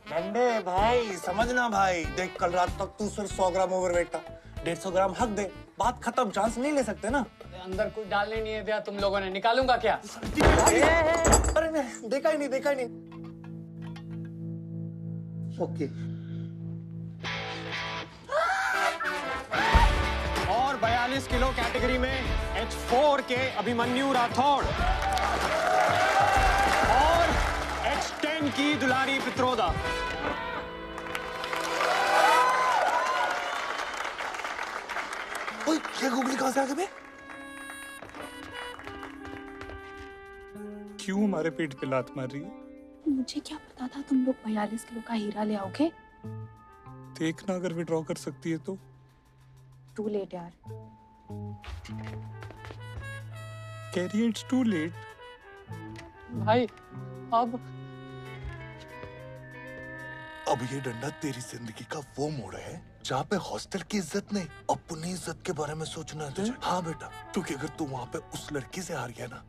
11 भाई समझना भाई, देख कल रात तक तू सिर्फ 100 ग्राम ओवरवेट था, 150 ग्राम हक दे, बात खत्म। चांस नहीं ले सकते ना। अंदर कुछ डालने नहीं दिया तुम लोगों ने, निकालूंगा क्या? अरे नहीं, देखा ही नहीं। ओके। और 42 किलो कैटेगरी में H4 के अभिमन्यु राठौड़ और H10 की दुलारी पित्रोदा। ये गुगली कहां से आ गए बे? क्यों हमारे पेट पे लात मार रही है? मुझे क्या पता था तुम लोग 42 किलो का हीरा ले आओगे। देखना अगर विड्रॉ कर सकती है तो। टू लेट यार। Carrie it's too late. भाई अब ये डंडा तेरी जिंदगी का वो मोड़ है जहाँ पे हॉस्टल की इज्जत नहीं, अपनी इज्जत के बारे में सोचना है तुझे। हाँ बेटा, क्योंकि अगर तू वहाँ पे उस लड़की से हार गया ना,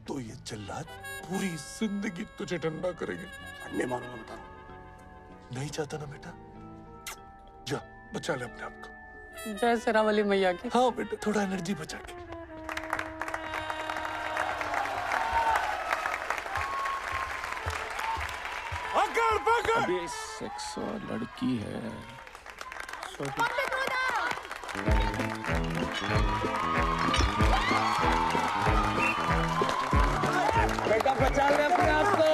तो ये जल्लाद पूरी जिंदगी तुझे ठंडा करेंगे। अन्य मारूंगा, बता रहा हूं। नहीं चाहता ना बेटा, जा बचा ले अपने आप को। जय शेरावाली मैया की। हाँ बेटा, थोड़ा एनर्जी बचा के। अबे सेक्स और लड़की है। बेटा बचा ले अपने आप को।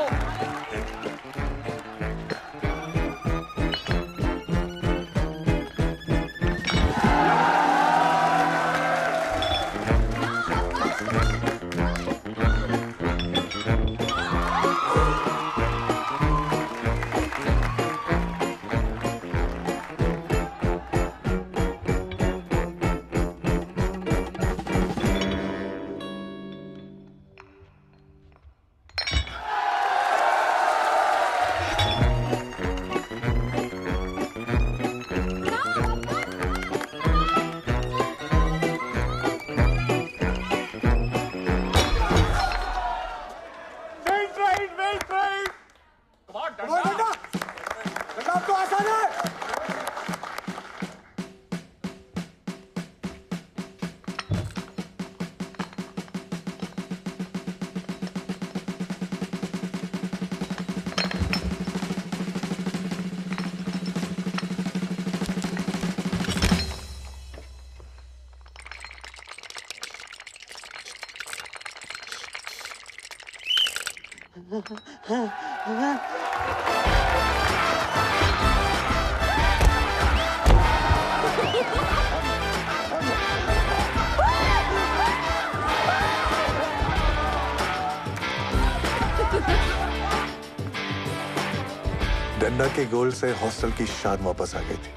डंडा के गोल से हॉस्टल की शान वापस आ गई थी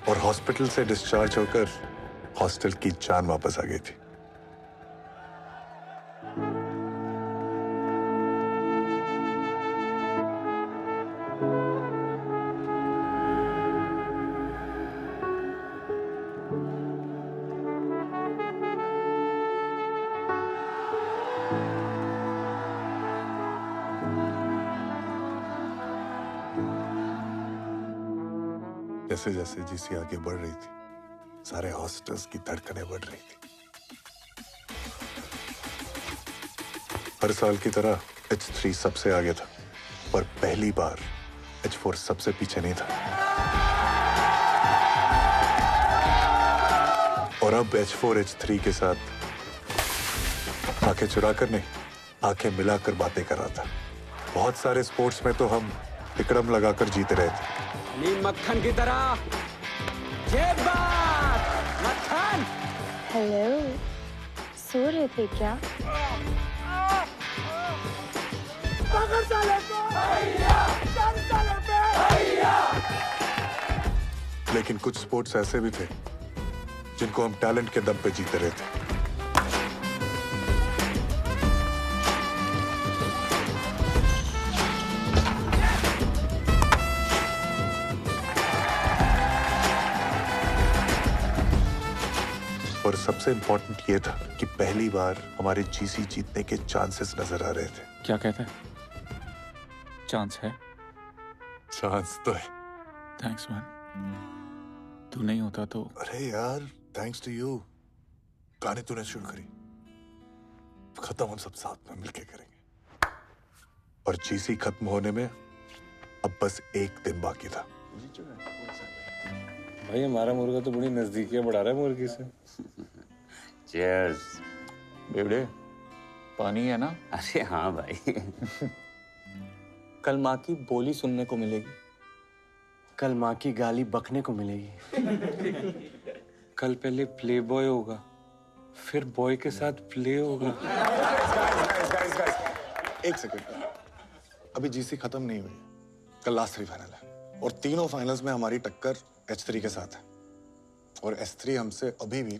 और हॉस्पिटल से डिस्चार्ज होकर हॉस्टल की जान वापस आ गई थी। जैसे जैसे जीसी आगे बढ़ रही थी, सारे हॉस्टल्स की धड़कनें बढ़ रही थी। हर साल की तरह H3 सबसे आगे था, पर पहली बार H4 सबसे पीछे नहीं था। और अब H4 H3 के साथ आंखें चुराकर नहीं, आंखें मिलाकर बातें कर रहा था। बहुत सारे स्पोर्ट्स में तो हम तिकड़म लगाकर जीते रहे थे। नीम मक्खन की तरह। ये बात मक्खन। हेलो, सो रहे थे क्या? पकड़ साले को। हैया, चल साले पे। हैया। लेकिन कुछ स्पोर्ट्स ऐसे भी थे जिनको हम टैलेंट के दम पे जीते रहे थे। और सबसे इंपॉर्टेंट ये था कि पहली बार हमारे जीसी जीतने के चांसेस नजर आ रहे थे। क्या कहता है? चांस है? चांस तो है। Thanks man. तू नहीं होता तो। अरे यार, थैंक्स टू यू। गाने तूने शुरू करी, खत्म हम सब साथ में मिलके करेंगे। और जीसी खत्म होने में अब बस एक दिन बाकी था। भाई हमारा मुर्गा तो बड़ी नजदीकियां बढ़ा रहा है मुर्गी से। चीयर्स। बेवड़े, पानी है ना? अरे हाँ भाई। कल माँ की बोली सुनने को मिलेगी। कल माँ की गाली बकने को मिलेगी। कल पहले प्ले बॉय होगा, फिर बॉय के साथ प्ले होगा। एक सेकंड, अभी जीसी खत्म नहीं हुई, कल लास्ट 3 फाइनल है और तीनों फाइनल्स में हमारी टक्कर H3 के साथ है और S3 हमसे अभी भी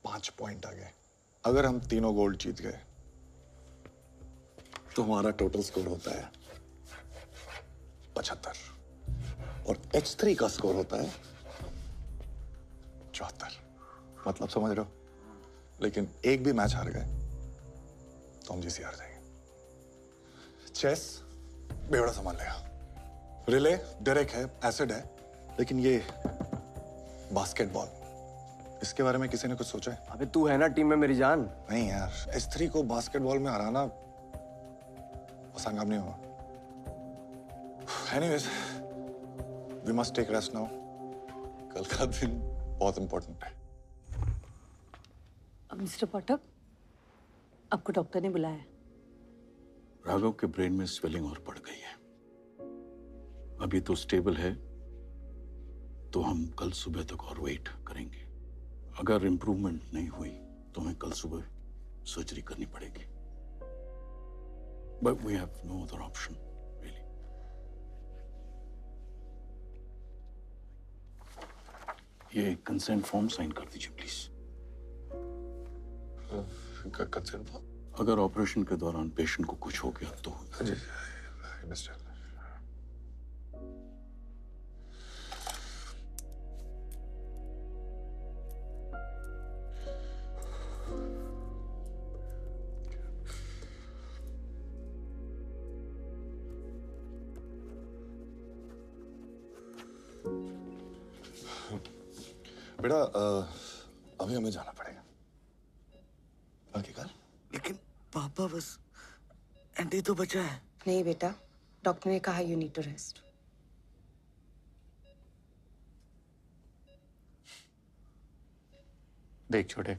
5 पॉइंट आ गए। अगर हम तीनों गोल्ड जीत गए तो हमारा टोटल स्कोर होता है 75 और H3 का स्कोर होता है 74। मतलब समझ रहे हो? लेकिन एक भी मैच हार गए तो हम जीसी हार जाएंगे। चेस बेवड़ा संभाल लेगा, रिले डायरेक्ट है, एसिड है, लेकिन ये बास्केटबॉल, इसके बारे में किसी ने कुछ सोचा है? अबे तू है ना टीम में मेरी जान। नहीं यार, S3 को बास्केटबॉल में हराना आसान काम नहीं होगा। Anyways, we must take rest now. कल का दिन बहुत इंपॉर्टेंट है। मिस्टर पाठक, आपको डॉक्टर ने बुलाया है। राघव के ब्रेन में स्वेलिंग और बढ़ गई है। अभी तो स्टेबल है, तो हम कल सुबह तक और वेट करेंगे। अगर इंप्रूवमेंट नहीं हुई तो हमें कल सुबह सर्जरी करनी पड़ेगी। But we have no other option really. ये कंसेंट फॉर्म साइन कर दीजिए प्लीज। Consent form? अगर ऑपरेशन के दौरान पेशेंट को कुछ हो गया तो बेटा अभी हमें जाना पड़ेगा। बाकी कल? लेकिन पापा बस एंटी तो बचा है। नहीं बेटा, डॉक्टर ने कहा यू नीड टू रेस्ट। देख छोटे,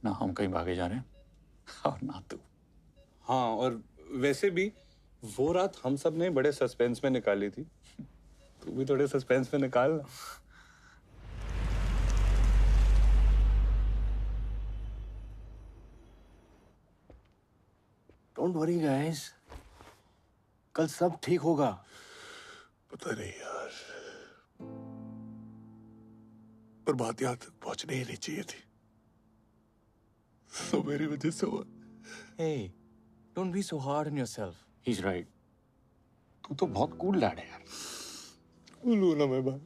ना हम कहीं भागे जा रहे हैं और ना तू। हाँ, और वैसे भी वो रात हम सब ने बड़े सस्पेंस में निकाली थी, तू भी थोड़े सस्पेंस में निकाल ना। डोंट वरी गाइस, कल सब ठीक होगा। पता नहीं यार, पर बात यहाँ तक पहुंचनी ही नहीं चाहिए थी, तो मेरी वजह से हुआ। Hey, don't be so hard on yourself. He's right. तू तो बहुत कूल डैड है यार। बोलू ना मैं बात,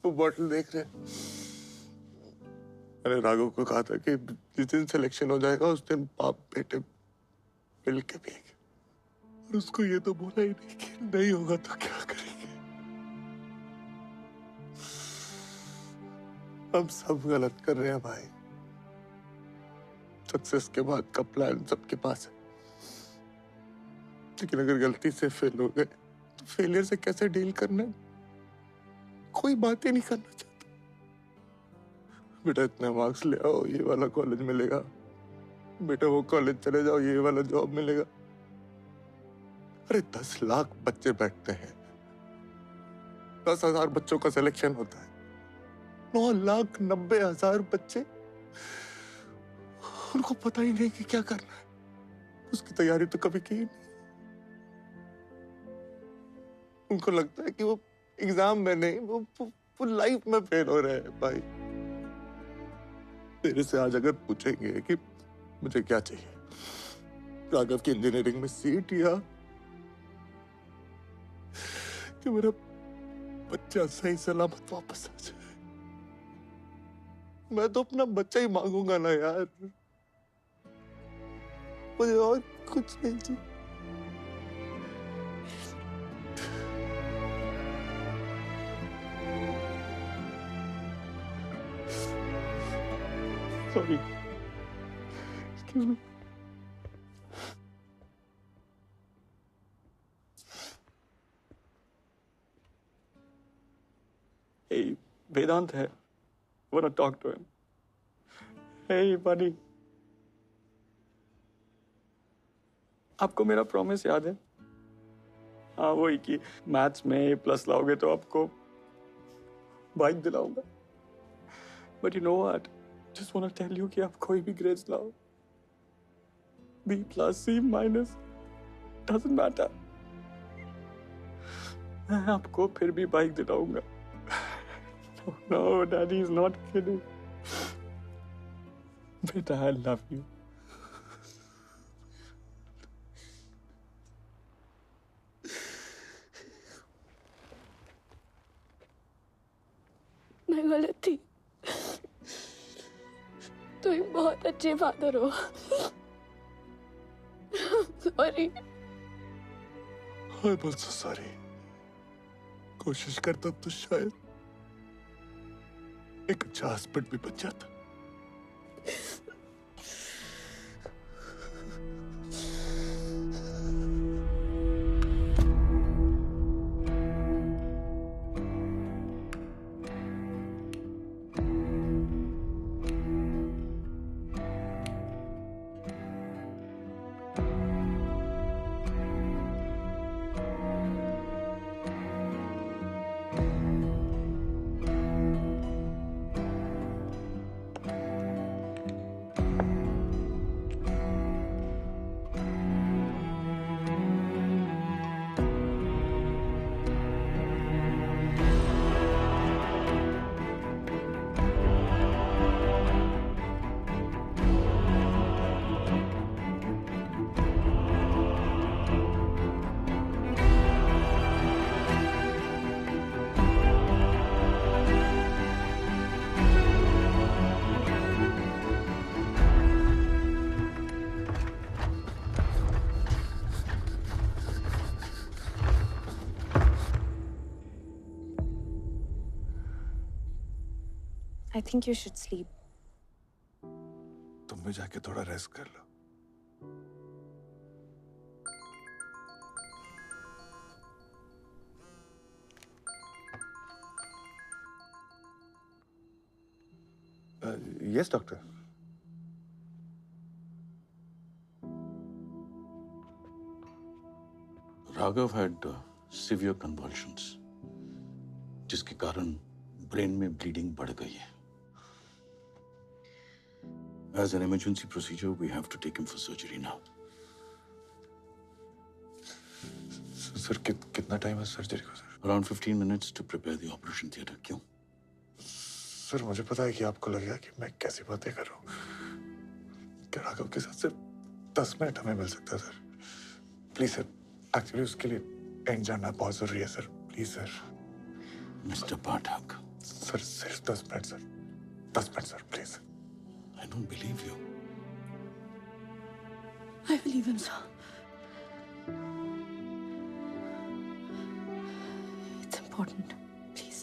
वो बॉटल देख रहे, मैंने राघव को कहा था कि जिस दिन सिलेक्शन हो जाएगा उस दिन बाप बेटे मिल के पिएंगे, और उसको ये तो बोला ही नहीं कि नहीं होगा तो क्या करेंगे। हम सब गलत कर रहे हैं भाई। सक्सेस के बाद का प्लान सबके पास है, लेकिन अगर गलती से फेल हो गए तो फेलियर से कैसे डील करना है, कोई बात ही नहीं करना चाहता। बेटा इतने मार्क्स ले आओ, ये वाला कॉलेज मिलेगा, बेटा वो कॉलेज चले जाओ, ये वाला जॉब मिलेगा। अरे 10 लाख बच्चे बैठते हैं, 10,000 बच्चों का सिलेक्शन होता है, 9,90,000 बच्चे, उनको पता ही नहीं कि क्या करना है, उसकी तैयारी तो कभी की नहीं। उनको लगता है कि वो एग्जाम में नहीं, वो लाइफ में फेल हो रहे हैं। भाई तेरे से आज अगर पूछेंगे कि मुझे क्या चाहिए, राघव की इंजीनियरिंग में सीट या कि मेरा बच्चा सही सलामत वापस आ जाए, मैं तो अपना बच्चा ही मांगूंगा ना यार, मुझे और कुछ नहीं चाहिए। Sorry. Excuse me. Hey, Vedant है. Wanna talk to him? Hey, buddy. आपको मेरा प्रॉमिस याद है? हाँ, वही कि मैथ्स में A+ लाओगे तो आपको bike दिलाऊंगा। But you know what? Just want to tell you कि आप कोई भी ग्रेड्स लाओ, B+, C-, doesn't matter, मैं आपको फिर भी bike दिलाऊंगा। No, Daddy is not kidding. बेटा, I love you. मैं गलत थी, तो एक बहुत सच्चे फादर हो। सॉरी। I'm also sorry। कोशिश करता तो शायद एक अच्छा हस्बैंड भी बन जाता। I think you should sleep. तुम भी जाके थोड़ा रेस्ट कर लो। Yes, doctor. Raghav had severe convulsions, जिसके कारण ब्रेन में ब्लीडिंग बढ़ गई है। As an emergency procedure, we have to take him for surgery now. Sir कितना टाइम है सर्जरी को sir? Around 15 minutes to prepare the operation theatre. क्यों? सर मुझे पता है कि आपको लगेगा कि मैं कैसी बातें कर रहा हूँ। क्या राघव के साथ सिर्फ 10 मिनट हमें मिल सकता है सर? प्लीज सर, एक्चुअली उसके लिए एंड जानना बहुत जरूरी है sir. Please sir. Mr. Pathak. Sir सिर्फ 10 minute sir, 10 minute sir please. I don't believe you. I believe him, sir. It's important. Please.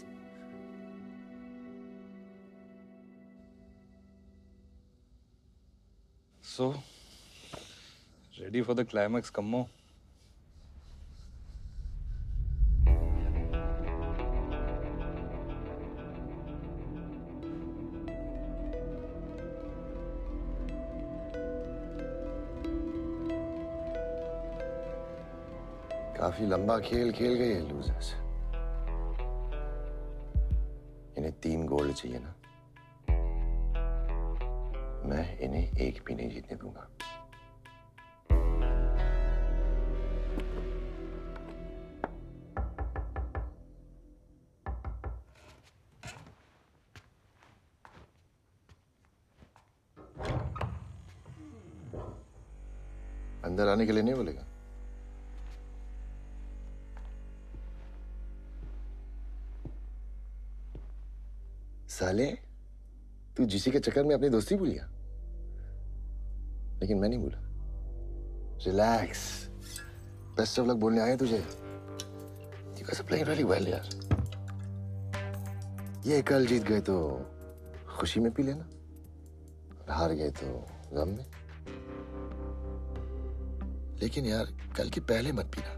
So, ready for the climax, Kammo? काफी लंबा खेल खेल गए ये लूजर्स। इन्हें 3 गोल्ड चाहिए ना? मैं इन्हें एक भी नहीं जीतने दूंगा। अंदर आने के लिए नहीं बोलेगा? साले, तू जीसी के चक्कर में अपनी दोस्ती भूल गया, लेकिन मैं नहीं भूला। रिलैक्स, बेस्ट ऑफ लक बोलने आए तुझे। You guys are playing really well यार। ये कल जीत गए तो खुशी में पी लेना, और हार गए तो गम में। लेकिन यार कल के पहले मत पीना।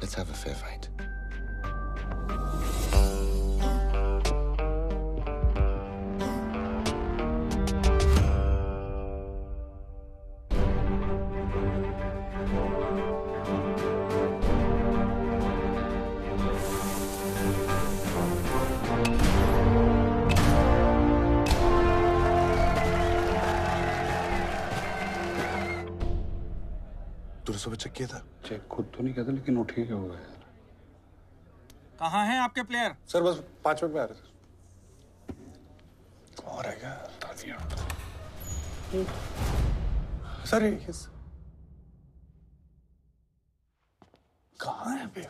Let's have a fair fight. तूने सुबह चेक किया था? चेक खुद तो नहीं कहता, लेकिन उठ ही क्या होगा यार। कहाँ हैं आपके प्लेयर? सर बस 5 मिनट में आ रहे थे। कौन रह गया? सर कहाँ है बे?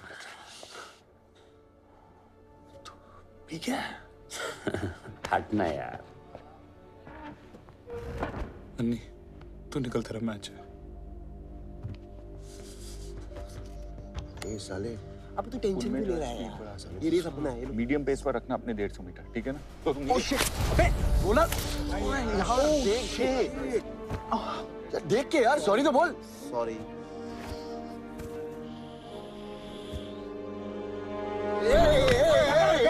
पी क्या? हटना यार। अन्नी तू निकल, तेरा मैच है। ए साले, अब तू टेंशन क्यों ले रहा है यार? ये रेस अपना है। मीडियम पेस पर रखना अपने 150 मीटर, ठीक है ना? तो तुम बोला यहाँ देख के यार, देख के यार, सॉरी तो बोल। Sorry.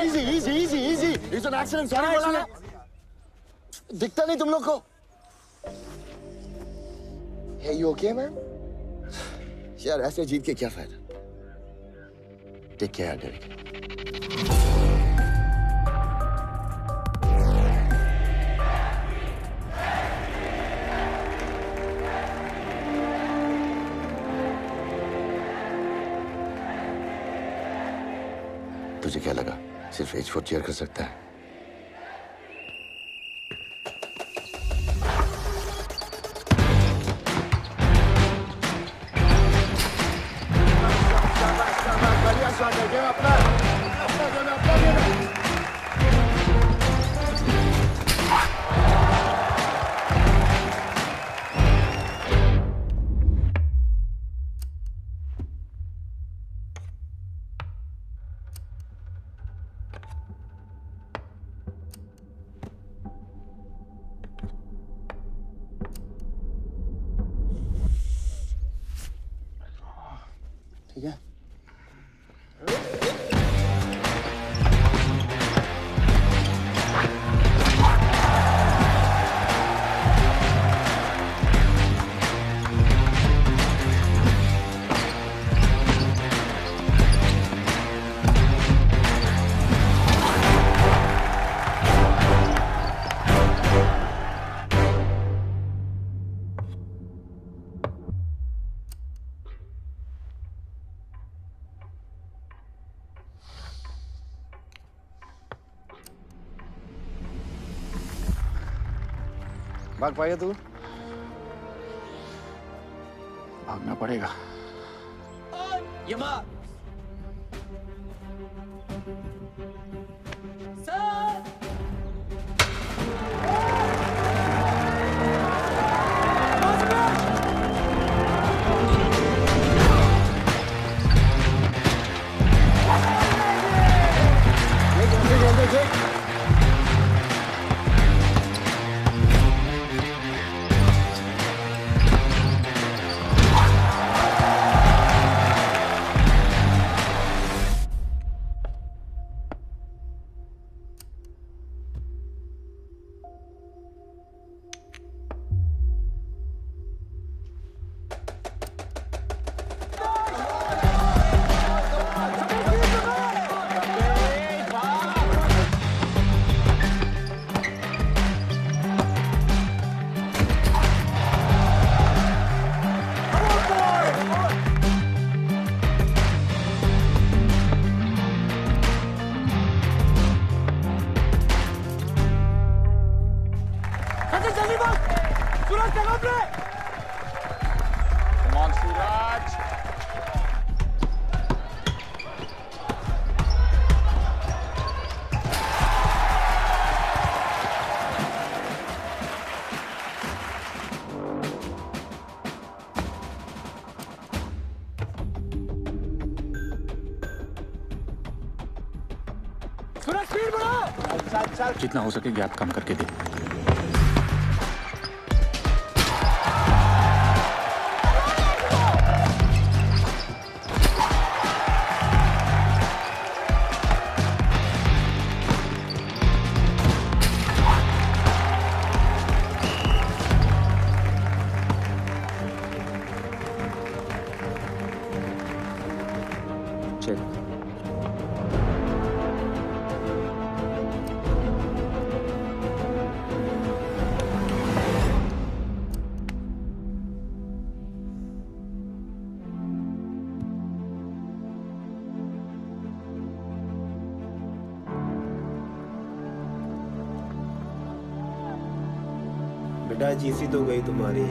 Easy easy easy easy, it's an accident, sorry बोला ना। दिखता नहीं तुम लोग को? Hey, you okay, man? यार ऐसे जीत के क्या फायदा? Take care Derek. तुझे क्या लगा सिर्फ H4 चेयर कर सकता है? ठीक है। भाग पाएगा तू? भागना पड़ेगा। यमा जितना हो सके गैप कम करके दे। बेटा जीसी तो गई तुम्हारी।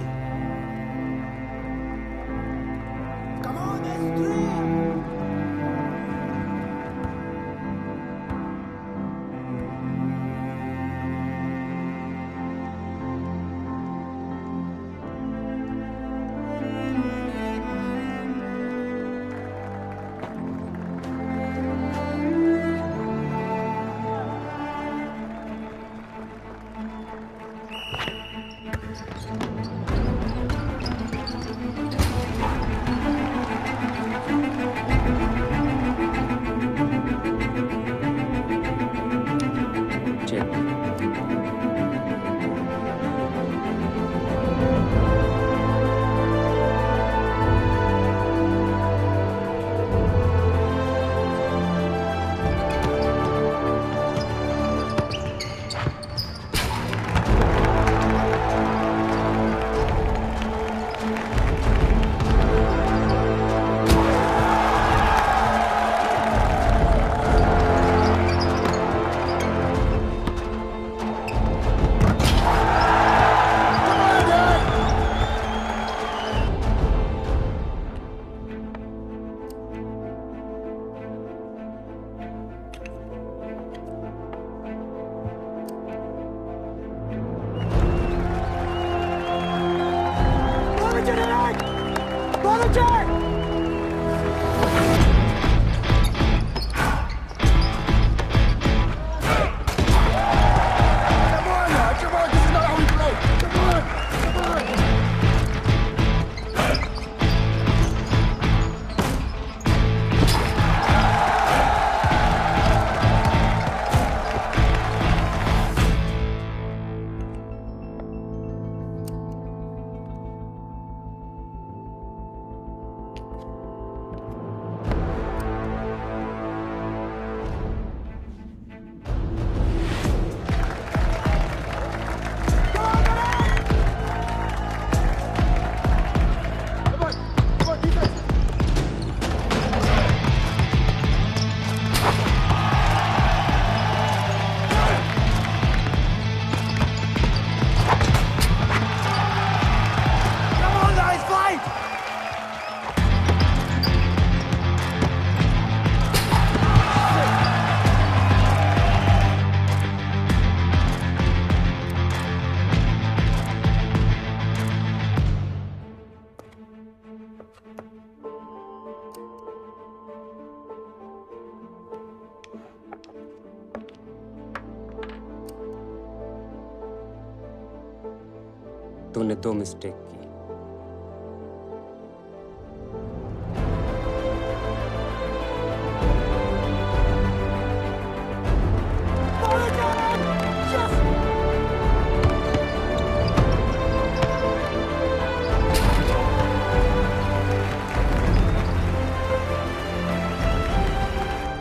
तूने 2 मिस्टेक की।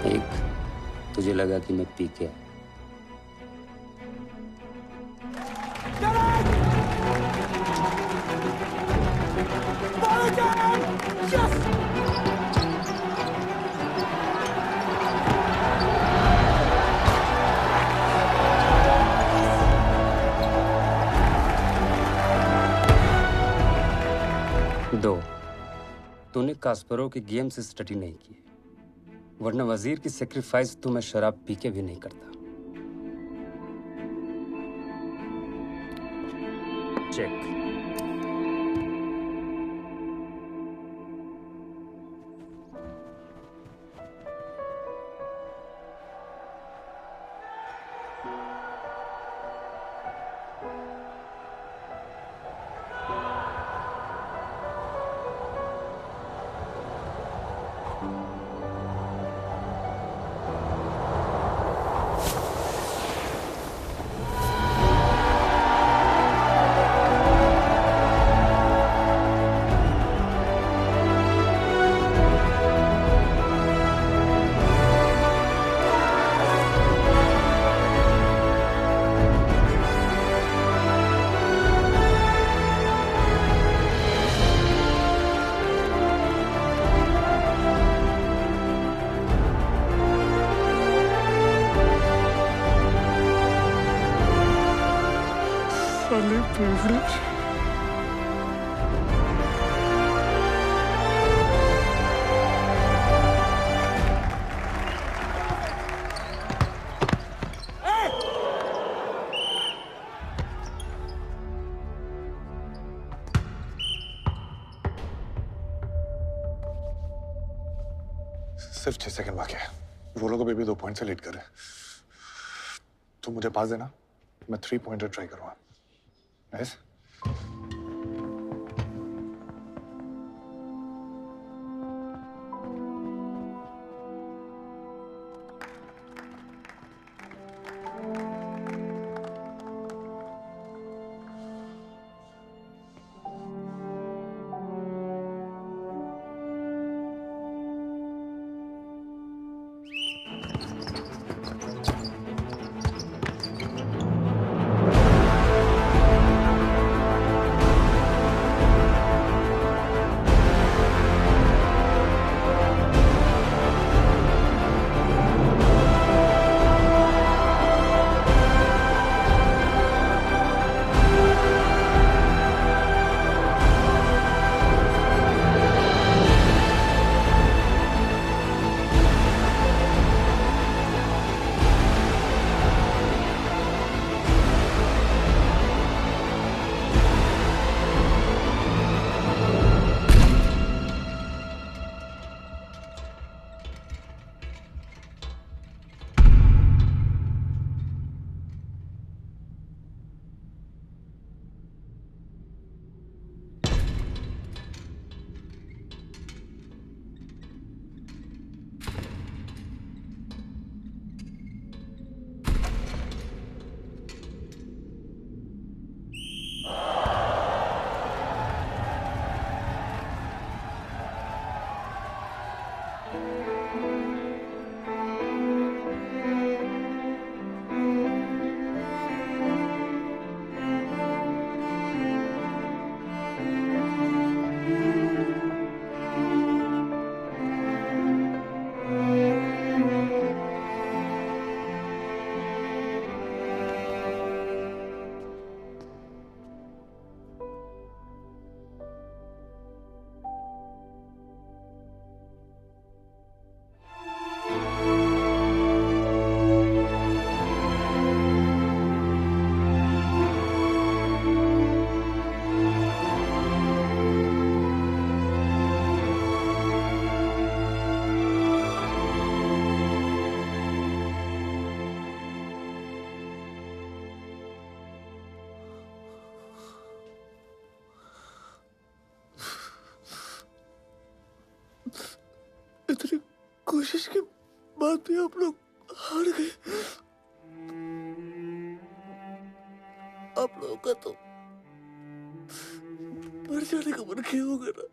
एक, तुझे लगा कि मैं पी के आया। दो, तूने कास्परोव के गेम से स्टडी नहीं की, वरना वजीर की सेक्रीफाइस तो मैं शराब पी के भी नहीं करता। चेक। सिर्फ 6 सेकंड बाकी है। वो लोग अभी भी 2 पॉइंट से लीड कर रहे हैं। तो मुझे पास देना, मैं 3 पॉइंटर ट्राई करूंगा। नाइस। इतनी कोशिश के बाद भी आप लोग हार गए। आप लोगों का तो मर जाने का मन किया होगा ना।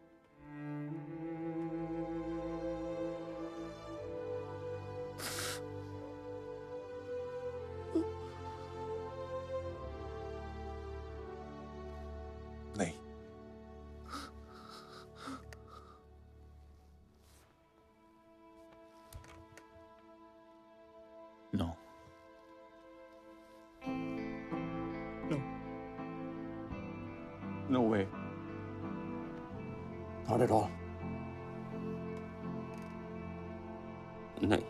नहीं, no no way, not at all. नहीं,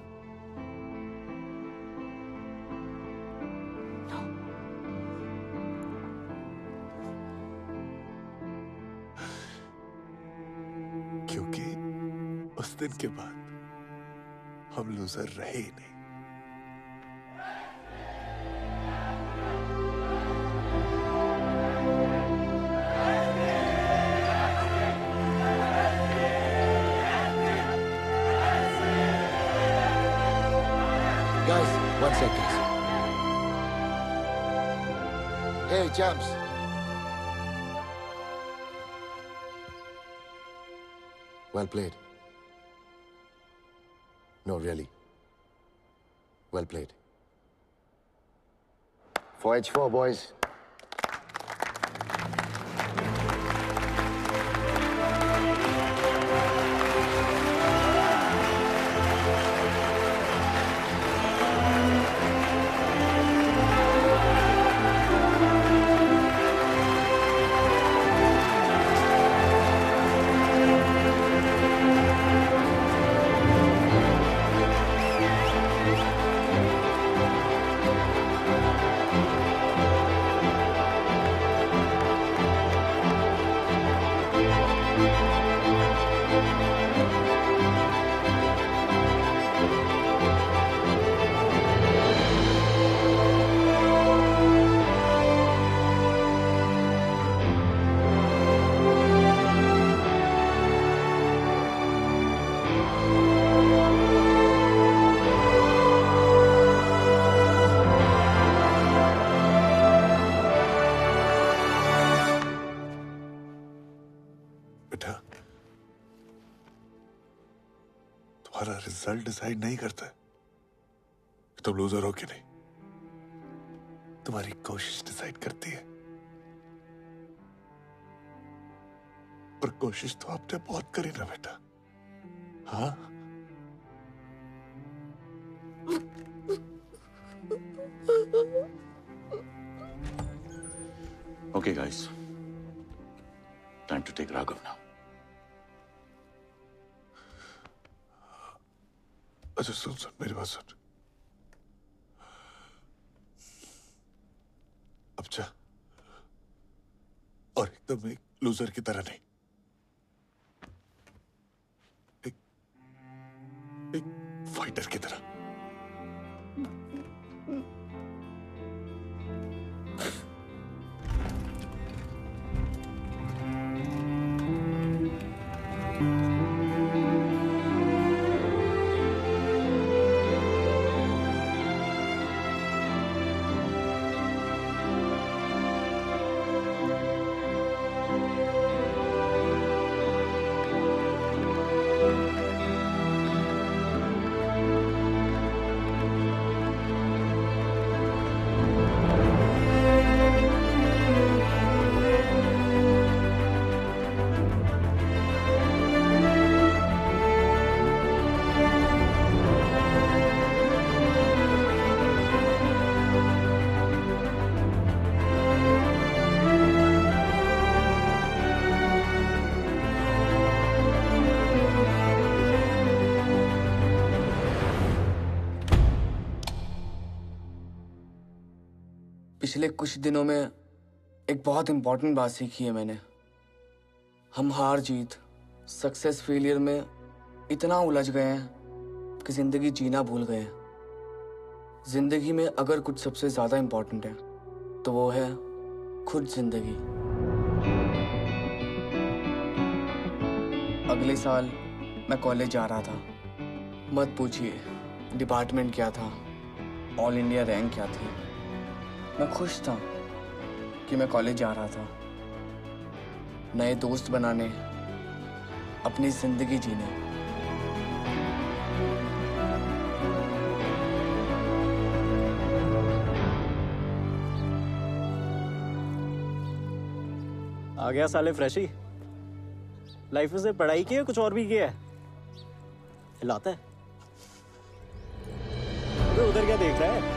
क्योंकि उस दिन के बाद हम लूजर रहे ही नहीं। Guys, 1 second. Hey, champs. Well played. No, really. Well played. 4H4, boys. बेटा, तुम्हारा रिजल्ट डिसाइड नहीं करता कि तुम लूजर हो कि नहीं। तुम्हारी कोशिश डिसाइड करती है, और कोशिश तो आपने बहुत करी ना बेटा। हाँ, Okay, guys. Time to take Raghav now. अच्छा सुन मेरी बात सुन। अब जा, और एकदम एक लूजर की तरह नहीं, एक फाइटर की तरह। पिछले कुछ दिनों में एक बहुत इंपॉर्टेंट बात सीखी है मैंने। हम हार जीत, सक्सेस फेलियर में इतना उलझ गए हैं कि जिंदगी जीना भूल गए हैं। जिंदगी में अगर कुछ सबसे ज्यादा इंपॉर्टेंट है तो वो है खुद जिंदगी। अगले साल मैं कॉलेज जा रहा था। मत पूछिए डिपार्टमेंट क्या था, ऑल इंडिया रैंक क्या थी। मैं खुश था कि मैं कॉलेज जा रहा था, नए दोस्त बनाने, अपनी जिंदगी जीने। आ गया साले फ्रेशी। लाइफ में से पढ़ाई की है, कुछ और भी किया है? हिलाता है। अबे उधर क्या देख रहा है?